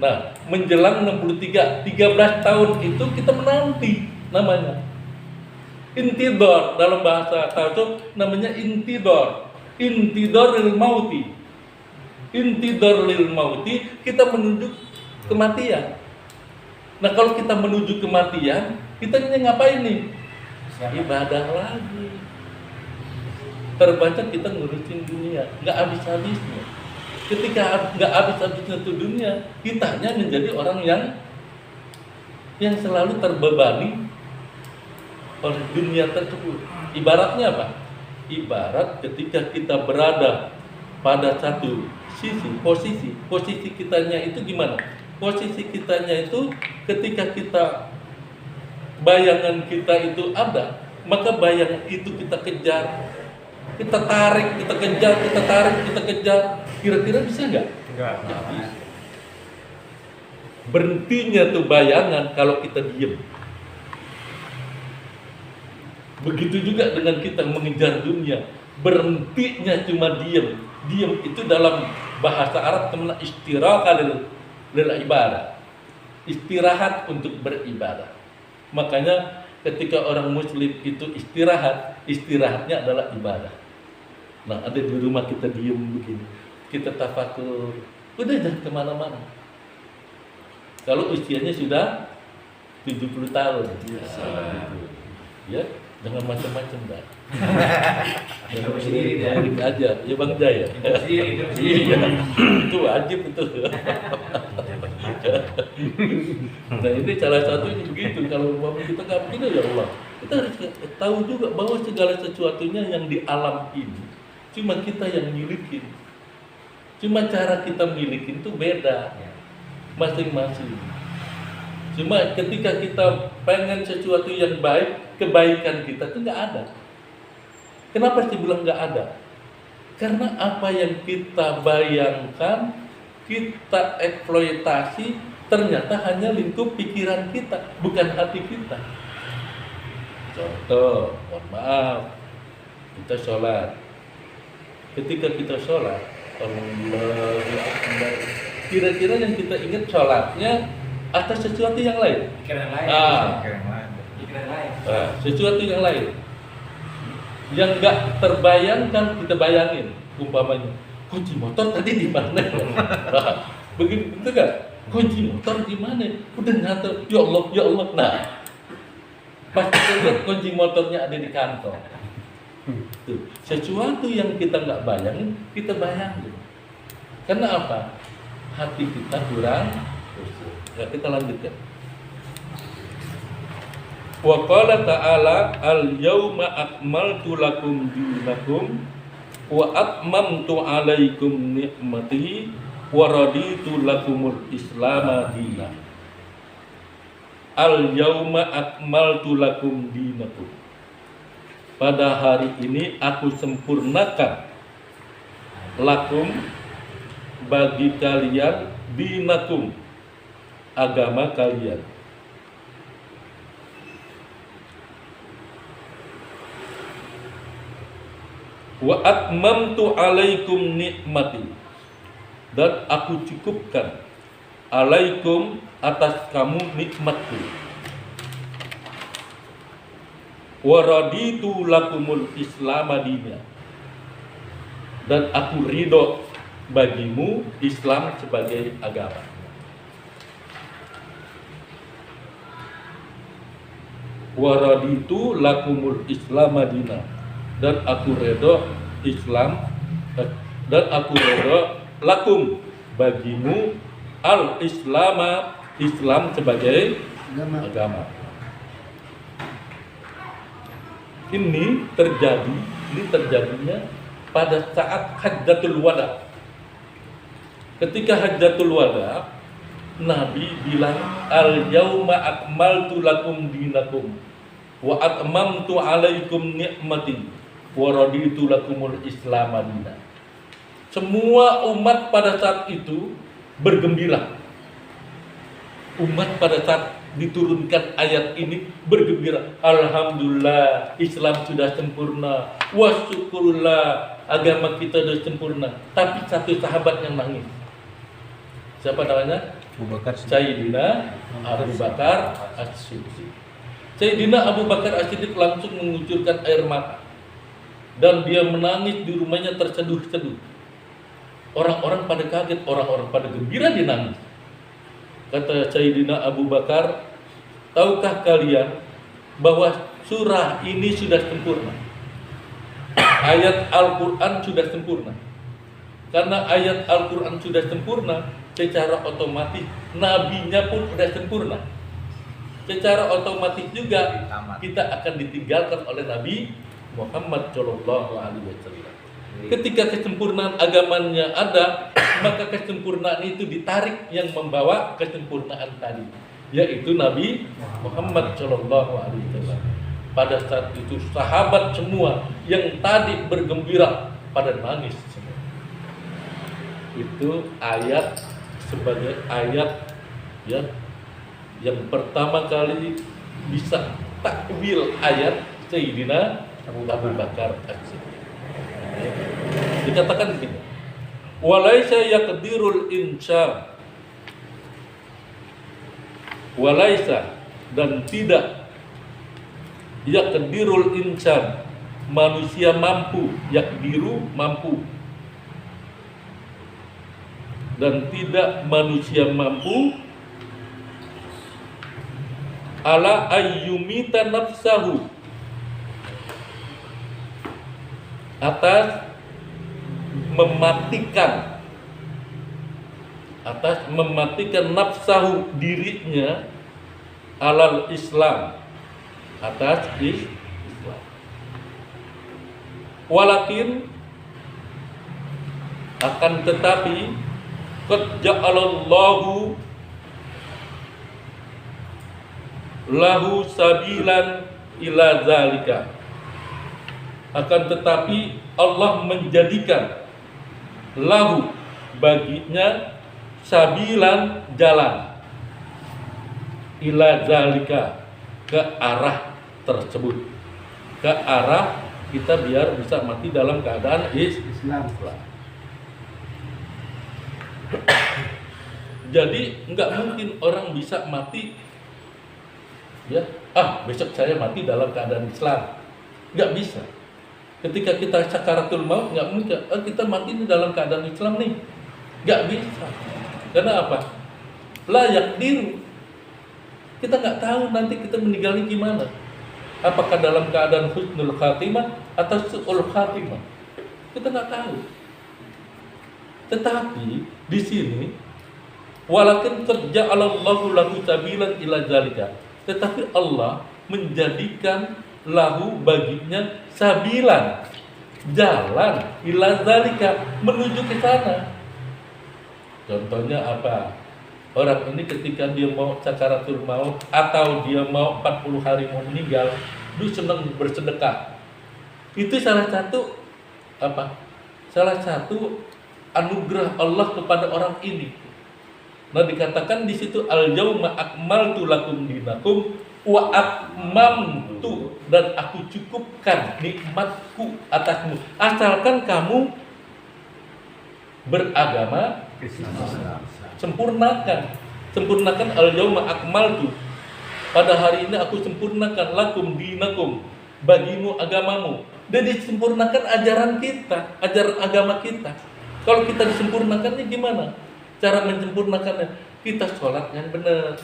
Nah, menjelang 63, 13 tahun itu kita menanti namanya. Intidor, dalam bahasa tasawuf namanya intidor. intidoril mauti. Intidoril mauti, kita menuju kematian. Nah kalau kita menuju kematian, kita ngapain nih? Ibadah lagi. Terbaca kita ngurusin dunia, nggak habis-habisnya. Ketika nggak habis-habisnya tuh dunia, kitanya menjadi orang yang selalu terbebani oleh dunia tersebut. Ibaratnya apa? Ibarat ketika kita berada pada satu posisi kitanya itu gimana? Posisi kitanya itu ketika kita bayangan kita itu ada, maka bayangan itu kita kejar, kita tarik, kita kejar, kita tarik, kita kejar. Kira-kira bisa nggak? Enggak. Nggak bisa. Berhentinya tuh bayangan kalau kita diem. Begitu juga dengan kita mengejar dunia, berhentinya cuma diem. Diem itu dalam bahasa Arab namanya istirahat lil ibadah. Istirahat untuk beribadah. Makanya ketika orang muslim itu istirahatnya adalah ibadah. Nah, ada di rumah kita diem begini, kita tafakur, udah jangan kemana-mana. Kalau usianya sudah 70 tahun, ya jangan macam-macam dah. Hidup sendiri dah. Balik aja, ya Bang Jaya. Hidup sendiri. Iya, itu wajib itu. Nah ini salah satunya begitu. Kalau kita nggak begini ya Allah, kita harus tahu juga bahwa segala sesuatunya yang di alam ini cuma kita yang milikin. Cuma cara kita milikin itu beda masing-masing. Cuma ketika kita pengen sesuatu yang baik, kebaikan kita itu nggak ada. Kenapa sih bilang nggak ada? Karena apa yang kita bayangkan, kita eksploitasi, ternyata hanya lingkup pikiran kita, bukan hati kita. Contoh, mohon maaf, kita sholat. Ketika kita sholat, Allahu Akbar, kira-kira yang kita ingat sholatnya atas sesuatu yang lain. Pikiran lain. Pikiran lain. Sesuatu yang lain. Yang nggak terbayangkan kita bayangin, umpamanya kunci motor tadi di mana? Begitu kan? Kunci motor di mana? Udah nyata, ya Allah. Nah, pasti lihat kunci motornya ada di kantong. Tuh, sesuatu yang kita nggak bayangin, kita bayangin. Karena apa? Hati kita kurang khusyuk. Ya, kita lanjutkan. Wa qala ta'ala al-yawma akmaltu lakum dinakum wa atmamtu 'alaikum ni'mati wa raditu lakumul Islam dinan. Al-yawma akmaltu lakum dinakum. Pada hari ini aku sempurnakan lakum bagi kalian dinakum, agama kalian. Wa atmamtu 'alaikum nikmati, dan aku cukupkan alaikum atas kamu nikmatku. Wa raditu lakumul Islam dinan, dan aku ridho bagimu Islam sebagai agama. Wa raditu lakumul Islam dinan, dan aku ridho Islam, dan aku ridho lakum bagimu Islam sebagai agama. Ini terjadinya pada saat Hajjatul Wada. Ketika Hajjatul Wada, Nabi bilang al-yauma akmaltu lakum dinakum wa atmamtu 'alaikum ni'mati wa raditu lakumul Islam dinan. Semua umat pada saat itu bergembira. Umat pada saat diturunkan ayat ini bergembira. Alhamdulillah, Islam sudah sempurna. Wa syukurullah, agama kita sudah sempurna. Tapi satu sahabat yang nangis. Siapa namanya? Sayyidina Abu Bakar As-Siddiq. Sayyidina Abu Bakar As-Siddiq langsung mengucurkan air mata. dan dia menangis di rumahnya terseduh-seduh. Orang-orang pada kaget, orang-orang pada gembira dia nangis. Kata Sayyidina Abu Bakar, tahukah kalian bahwa surah ini sudah sempurna? Ayat Al-Quran sudah sempurna. Karena ayat Al-Quran sudah sempurna, secara otomatis nabinya pun sudah sempurna. Secara otomatis juga kita akan ditinggalkan oleh Nabi Muhammad Shallallahu Alaihi Wasallam. Ketika kesempurnaan agamanya ada, maka kesempurnaan itu ditarik yang membawa kesempurnaan tadi, yaitu Nabi Muhammad Shallallahu Alaihi Wasallam. Pada saat itu sahabat semua yang tadi bergembira pada nangis semua. Itu ayat sebagai ayat ya yang pertama kali bisa takwil ayat Sayyidina Abu Bakar As-Siddiq. Dikatakan begini, walaisa yaqdirul insan, walaisa dan tidak yaqdirul insan, manusia mampu, yaqdiru mampu, dan tidak manusia mampu ala ayyumita nafsahu, atas mematikan nafsahu, dirinya, alal Islam, atas Islam. Walakin akan tetapi qad ja'alallahu lahu sabilan ila zalika, akan tetapi Allah menjadikan lahu baginya sabilan jalan ila zalika, ke arah tersebut, ke arah kita biar bisa mati dalam keadaan Islam. Jadi nggak mungkin orang bisa mati ya, besok saya mati dalam keadaan Islam, nggak bisa. Ketika kita sakaratul maut, nggak mungkin kita mati ini dalam keadaan Islam nih, nggak bisa. Karena apa? Layak diru. Kita nggak tahu nanti kita meninggalnya gimana. Apakah dalam keadaan husnul khatimah atau su'ul khatimah? Kita nggak tahu. Tetapi di sini walakin qad ja'alallahu lahu sabilan ila zalika, tetapi Allah menjadikan lahu baginya sabilan, jalan ila zalika, menuju ke sana. Contohnya apa? Orang ini ketika dia mau sakaratul maut atau dia mau 40 hari mau meninggal, dia senang bersedekah. Itu salah satu apa? Salah satu anugerah Allah kepada orang ini. Nah, dikatakan di situ al-yauma akmaltu lakum dinakum wa atmamtu, dan aku cukupkan nikmatku atasmu asalkan kamu beragama Islam. Sempurnakan al-yauma akmaltu, pada hari ini aku sempurnakan lakum dinakum, bagimu agamamu. Dan disempurnakan ajaran kita, ajaran agama kita. Kalau kita disempurnakannya gimana? Cara menyempurnakannya, kita sholat yang benar,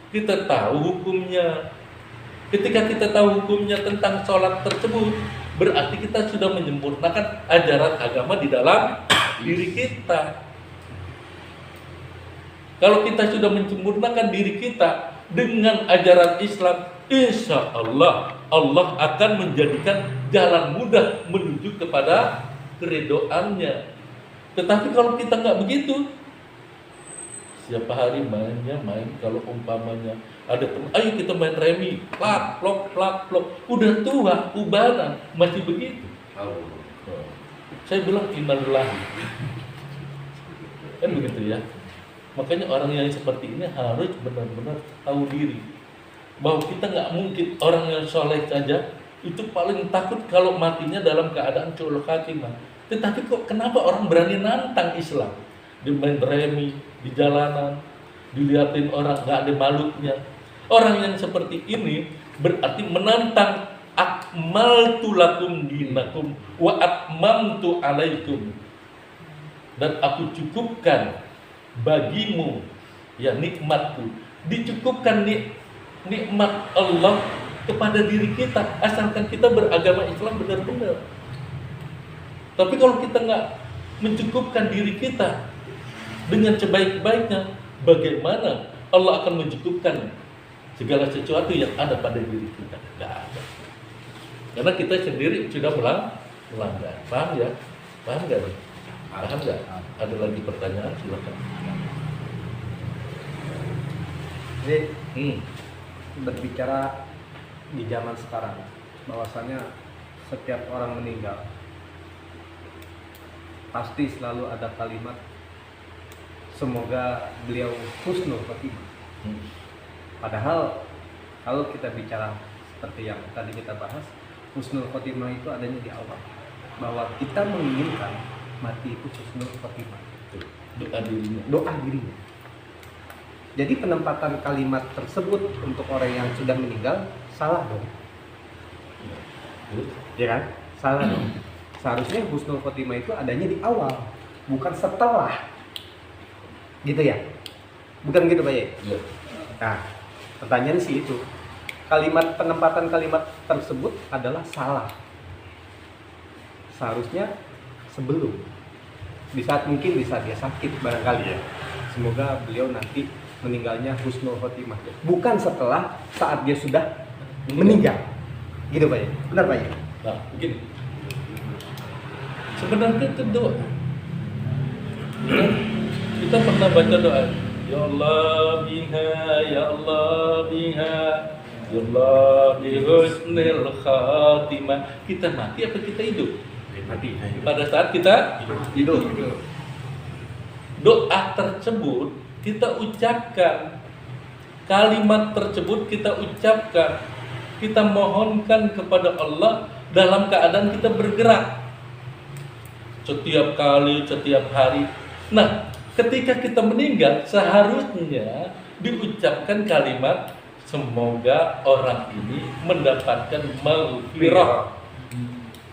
kita tahu hukumnya. Ketika kita tahu hukumnya tentang sholat tersebut, berarti kita sudah menyempurnakan ajaran agama di dalam diri kita. Kalau kita sudah menyempurnakan diri kita dengan ajaran Islam, insya Allah Allah akan menjadikan jalan mudah menuju kepada keredoannya. Tetapi kalau kita nggak begitu, siapa hari mainnya main, kalau umpamanya ada teman, ayo kita main remi, plak plok, udah tua, ubanan, masih begitu. Saya bilang innalillahi, kan begitu ya. Makanya orang yang seperti ini harus benar-benar tahu diri bahwa kita nggak mungkin, orang yang soleh saja itu paling takut kalau matinya dalam keadaan su'ul khatimah. Tetapi kok kenapa orang berani nantang Islam? Di main remi, di jalanan, dilihatin orang nggak ada maluknya. Orang yang seperti ini berarti menantang akmaltu lakum dinakum wa atmamtu alaikum, dan aku cukupkan bagimu ya nikmatku. Dicukupkan nikmat Allah kepada diri kita asalkan kita beragama Islam benar-benar. Tapi kalau kita nggak mencukupkan diri kita dengan sebaik-baiknya, bagaimana Allah akan mencukupkan segala sesuatu yang ada pada diri kita? Nggak ada. Karena kita sendiri sudah melanggar. Paham ya? Paham nggak? Paham nggak? Ada lagi pertanyaan? Silakan. Jadi berbicara di zaman sekarang, bahwasanya setiap orang meninggal pasti selalu ada kalimat semoga beliau husnul khotimah. Padahal kalau kita bicara seperti yang tadi kita bahas, husnul khotimah itu adanya di awal, bahwa kita menginginkan mati itu husnul khotimah, doa dirinya. Jadi penempatan kalimat tersebut untuk orang yang sudah meninggal salah dong, ya kan? Salah dong. Seharusnya husnul khotimah itu adanya di awal, bukan setelah, gitu ya? Bukan gitu Pak Ye? Ya. Nah, pertanyaan sih itu, penempatan kalimat tersebut adalah salah. Seharusnya sebelum, di saat mungkin di saat dia sakit barangkali ya. Semoga beliau nanti meninggalnya husnul khotimah, bukan setelah saat dia sudah meninggal. Gitu Pak Ye? Benar Pak Ye? Nah, begini. Sebenarnya itu doa. Kita pernah baca doa, ya Allah biha, ya Allah biha, ya Allah bi husnil khatimah. Kita mati apa kita hidup? Mati. Pada saat kita hidup. Doa tersebut kita ucapkan, kalimat tersebut kita ucapkan, kita mohonkan kepada Allah dalam keadaan kita bergerak setiap kali, setiap hari. Nah, ketika kita meninggal seharusnya diucapkan kalimat semoga orang ini mendapatkan maghfirah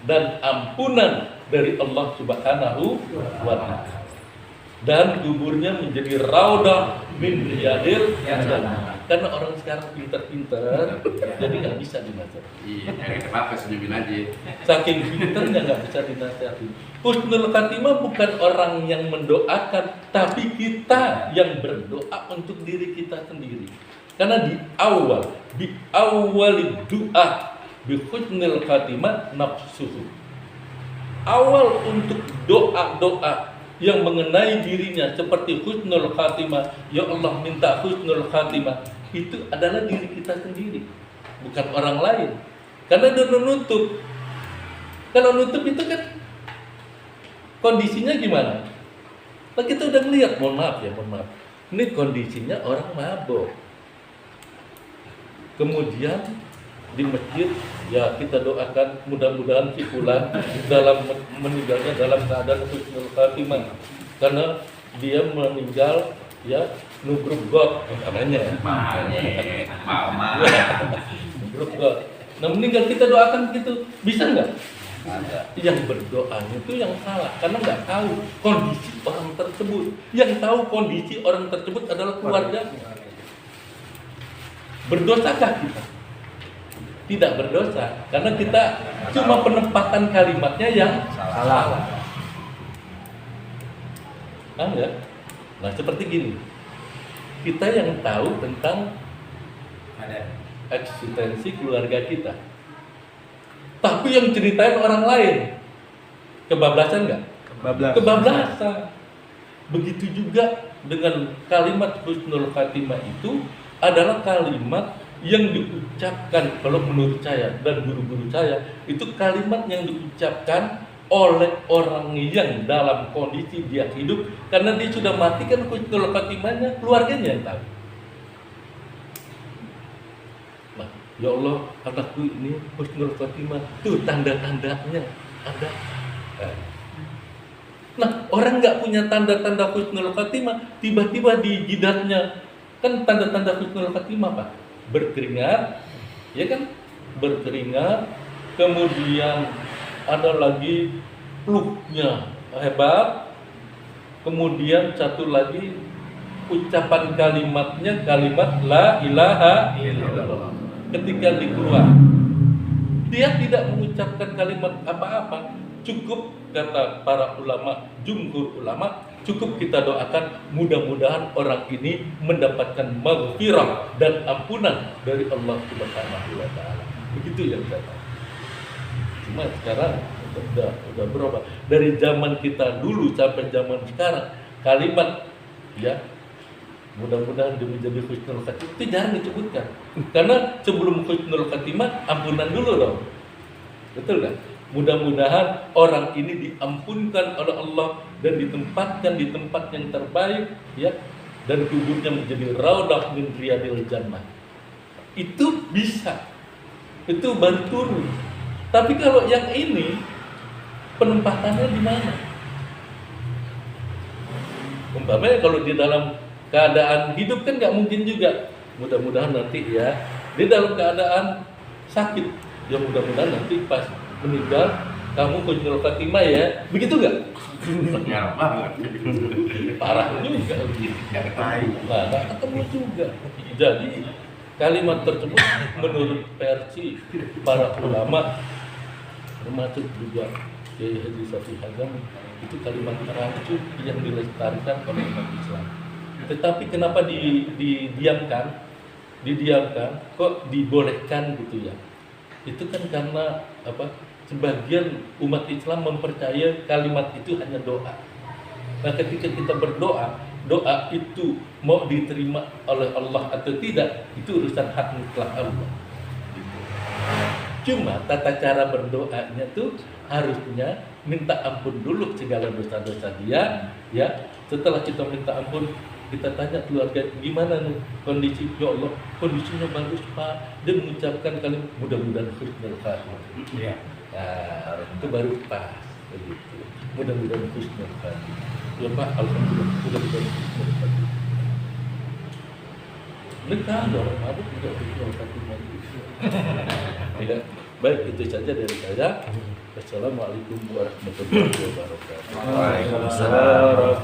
dan ampunan dari Allah Subhanahu wa Ta'ala, dan kuburnya menjadi raudah min riyadil jannah. Karena orang sekarang pintar-pintar, jadi nggak bisa dinasihat. Iya, nyari apa senyumin aja. Saking pintarnya nggak bisa dinasihati. Husnul Khatimah bukan orang yang mendoakan, tapi kita yang berdoa untuk diri kita sendiri. Karena di awal doa bi husnul khatimah nafsuhu. Awal untuk doa-doa yang mengenai dirinya seperti husnul khatimah, ya Allah minta husnul khatimah, itu adalah diri kita sendiri, bukan orang lain. Karena dia menutup. Kalau nutup itu kan kondisinya gimana? Nah, kita udah ngeliat, mohon maaf. Ini kondisinya orang mabuk. Kemudian di masjid, ya kita doakan mudah-mudahan si fulan dalam meninggalnya dalam keadaan husnul khatimah, karena dia meninggal ya nubruk God namanya. Nubruk God. Nah, meninggal kita doakan gitu, bisa nggak? Yang berdoa itu yang salah, karena nggak tahu kondisi orang tersebut. Yang tahu kondisi orang tersebut adalah keluarga. Berdosakah kita? Tidak berdosa, karena kita cuma penempatan kalimatnya yang salah. Ya? Nah, seperti gini, kita yang tahu tentang eksistensi keluarga kita, tapi yang ceritain orang lain, kebablasan nggak? Kebablasan. Begitu juga dengan kalimat husnul khatimah itu adalah kalimat yang diucapkan, kalau menurut saya dan guru-guru saya, itu kalimat yang diucapkan oleh orang yang dalam kondisi dia hidup, karena dia sudah mati kan husnul khatimahnya keluarganya yang tahu. Nah, ya Allah, anakku ini husnul khatimah, tuh tanda-tandanya ada. Nah, orang nggak punya tanda-tanda husnul khatimah, tiba-tiba di jidatnya kan tanda-tanda husnul khatimah Pak, berkeringat, ya kan? berkeringat, kemudian ada lagi pluhnya hebat, kemudian satu lagi ucapan kalimatnya kalimat la ilaha illallah. Ketika dikeluar, dia tidak mengucapkan kalimat apa-apa, cukup kata para ulama, jumhur ulama, cukup kita doakan mudah-mudahan orang ini mendapatkan maghfirah dan ampunan dari Allah Subhanahu wa taala. Begitu yang saya tahu. Cuma sekarang udah berubah. Dari zaman kita dulu sampai zaman sekarang, kalimat ya mudah-mudahan dia menjadi husnul khatimah itu jarang disebutkan. Karena sebelum husnul khatimah ampunan dulu dong. Betul kan? Mudah-mudahan orang ini diampunkan oleh Allah dan ditempatkan di tempat yang terbaik ya, dan kuburnya menjadi raudhah min riyadil jannah. Itu bisa. Itu baru turun. Tapi kalau yang ini penempatannya di mana? Umpamanya kalau di dalam keadaan hidup kan nggak mungkin juga. Mudah-mudahan nanti ya di dalam keadaan sakit, ya mudah-mudahan nanti pas meninggal kamu husnul khatimah ya, begitu nggak? Ya banget. Parah juga. Nah, nggak ketemu juga. Jadi kalimat tersebut menurut versi para ulama, termasuk juga Kiai Haji Syafi'i Hagam, itu kalimat terancur yang dilestarikan oleh umat Islam. Tetapi kenapa didiamkan, kok dibolehkan gitu ya? Itu kan karena apa? Sebagian umat Islam mempercayai kalimat itu hanya doa. Nah, ketika kita berdoa, doa itu mau diterima oleh Allah atau tidak, itu urusan hak mutlak Allah. Cuma tata cara berdoanya tuh harusnya minta ampun dulu segala dosa-dosa dia, ya. Setelah kita minta ampun, kita tanya keluarga gimana nih kondisi, ya Allah kondisinya bagus Pak, dia mengucapkan kalimat mudah-mudahan husnul khatimah. Iya. Nah, itu baru pas begitu. Mudah-mudahan husnul khatimah. Ya Pak, alhamdulillah mudah-mudahan husnul khatimah. Mereka dong, ada tidak husnul khatimah. Tidak. Baik, itu saja dari saya. Assalamualaikum warahmatullahi wabarakatuh. Waalaikumsalam.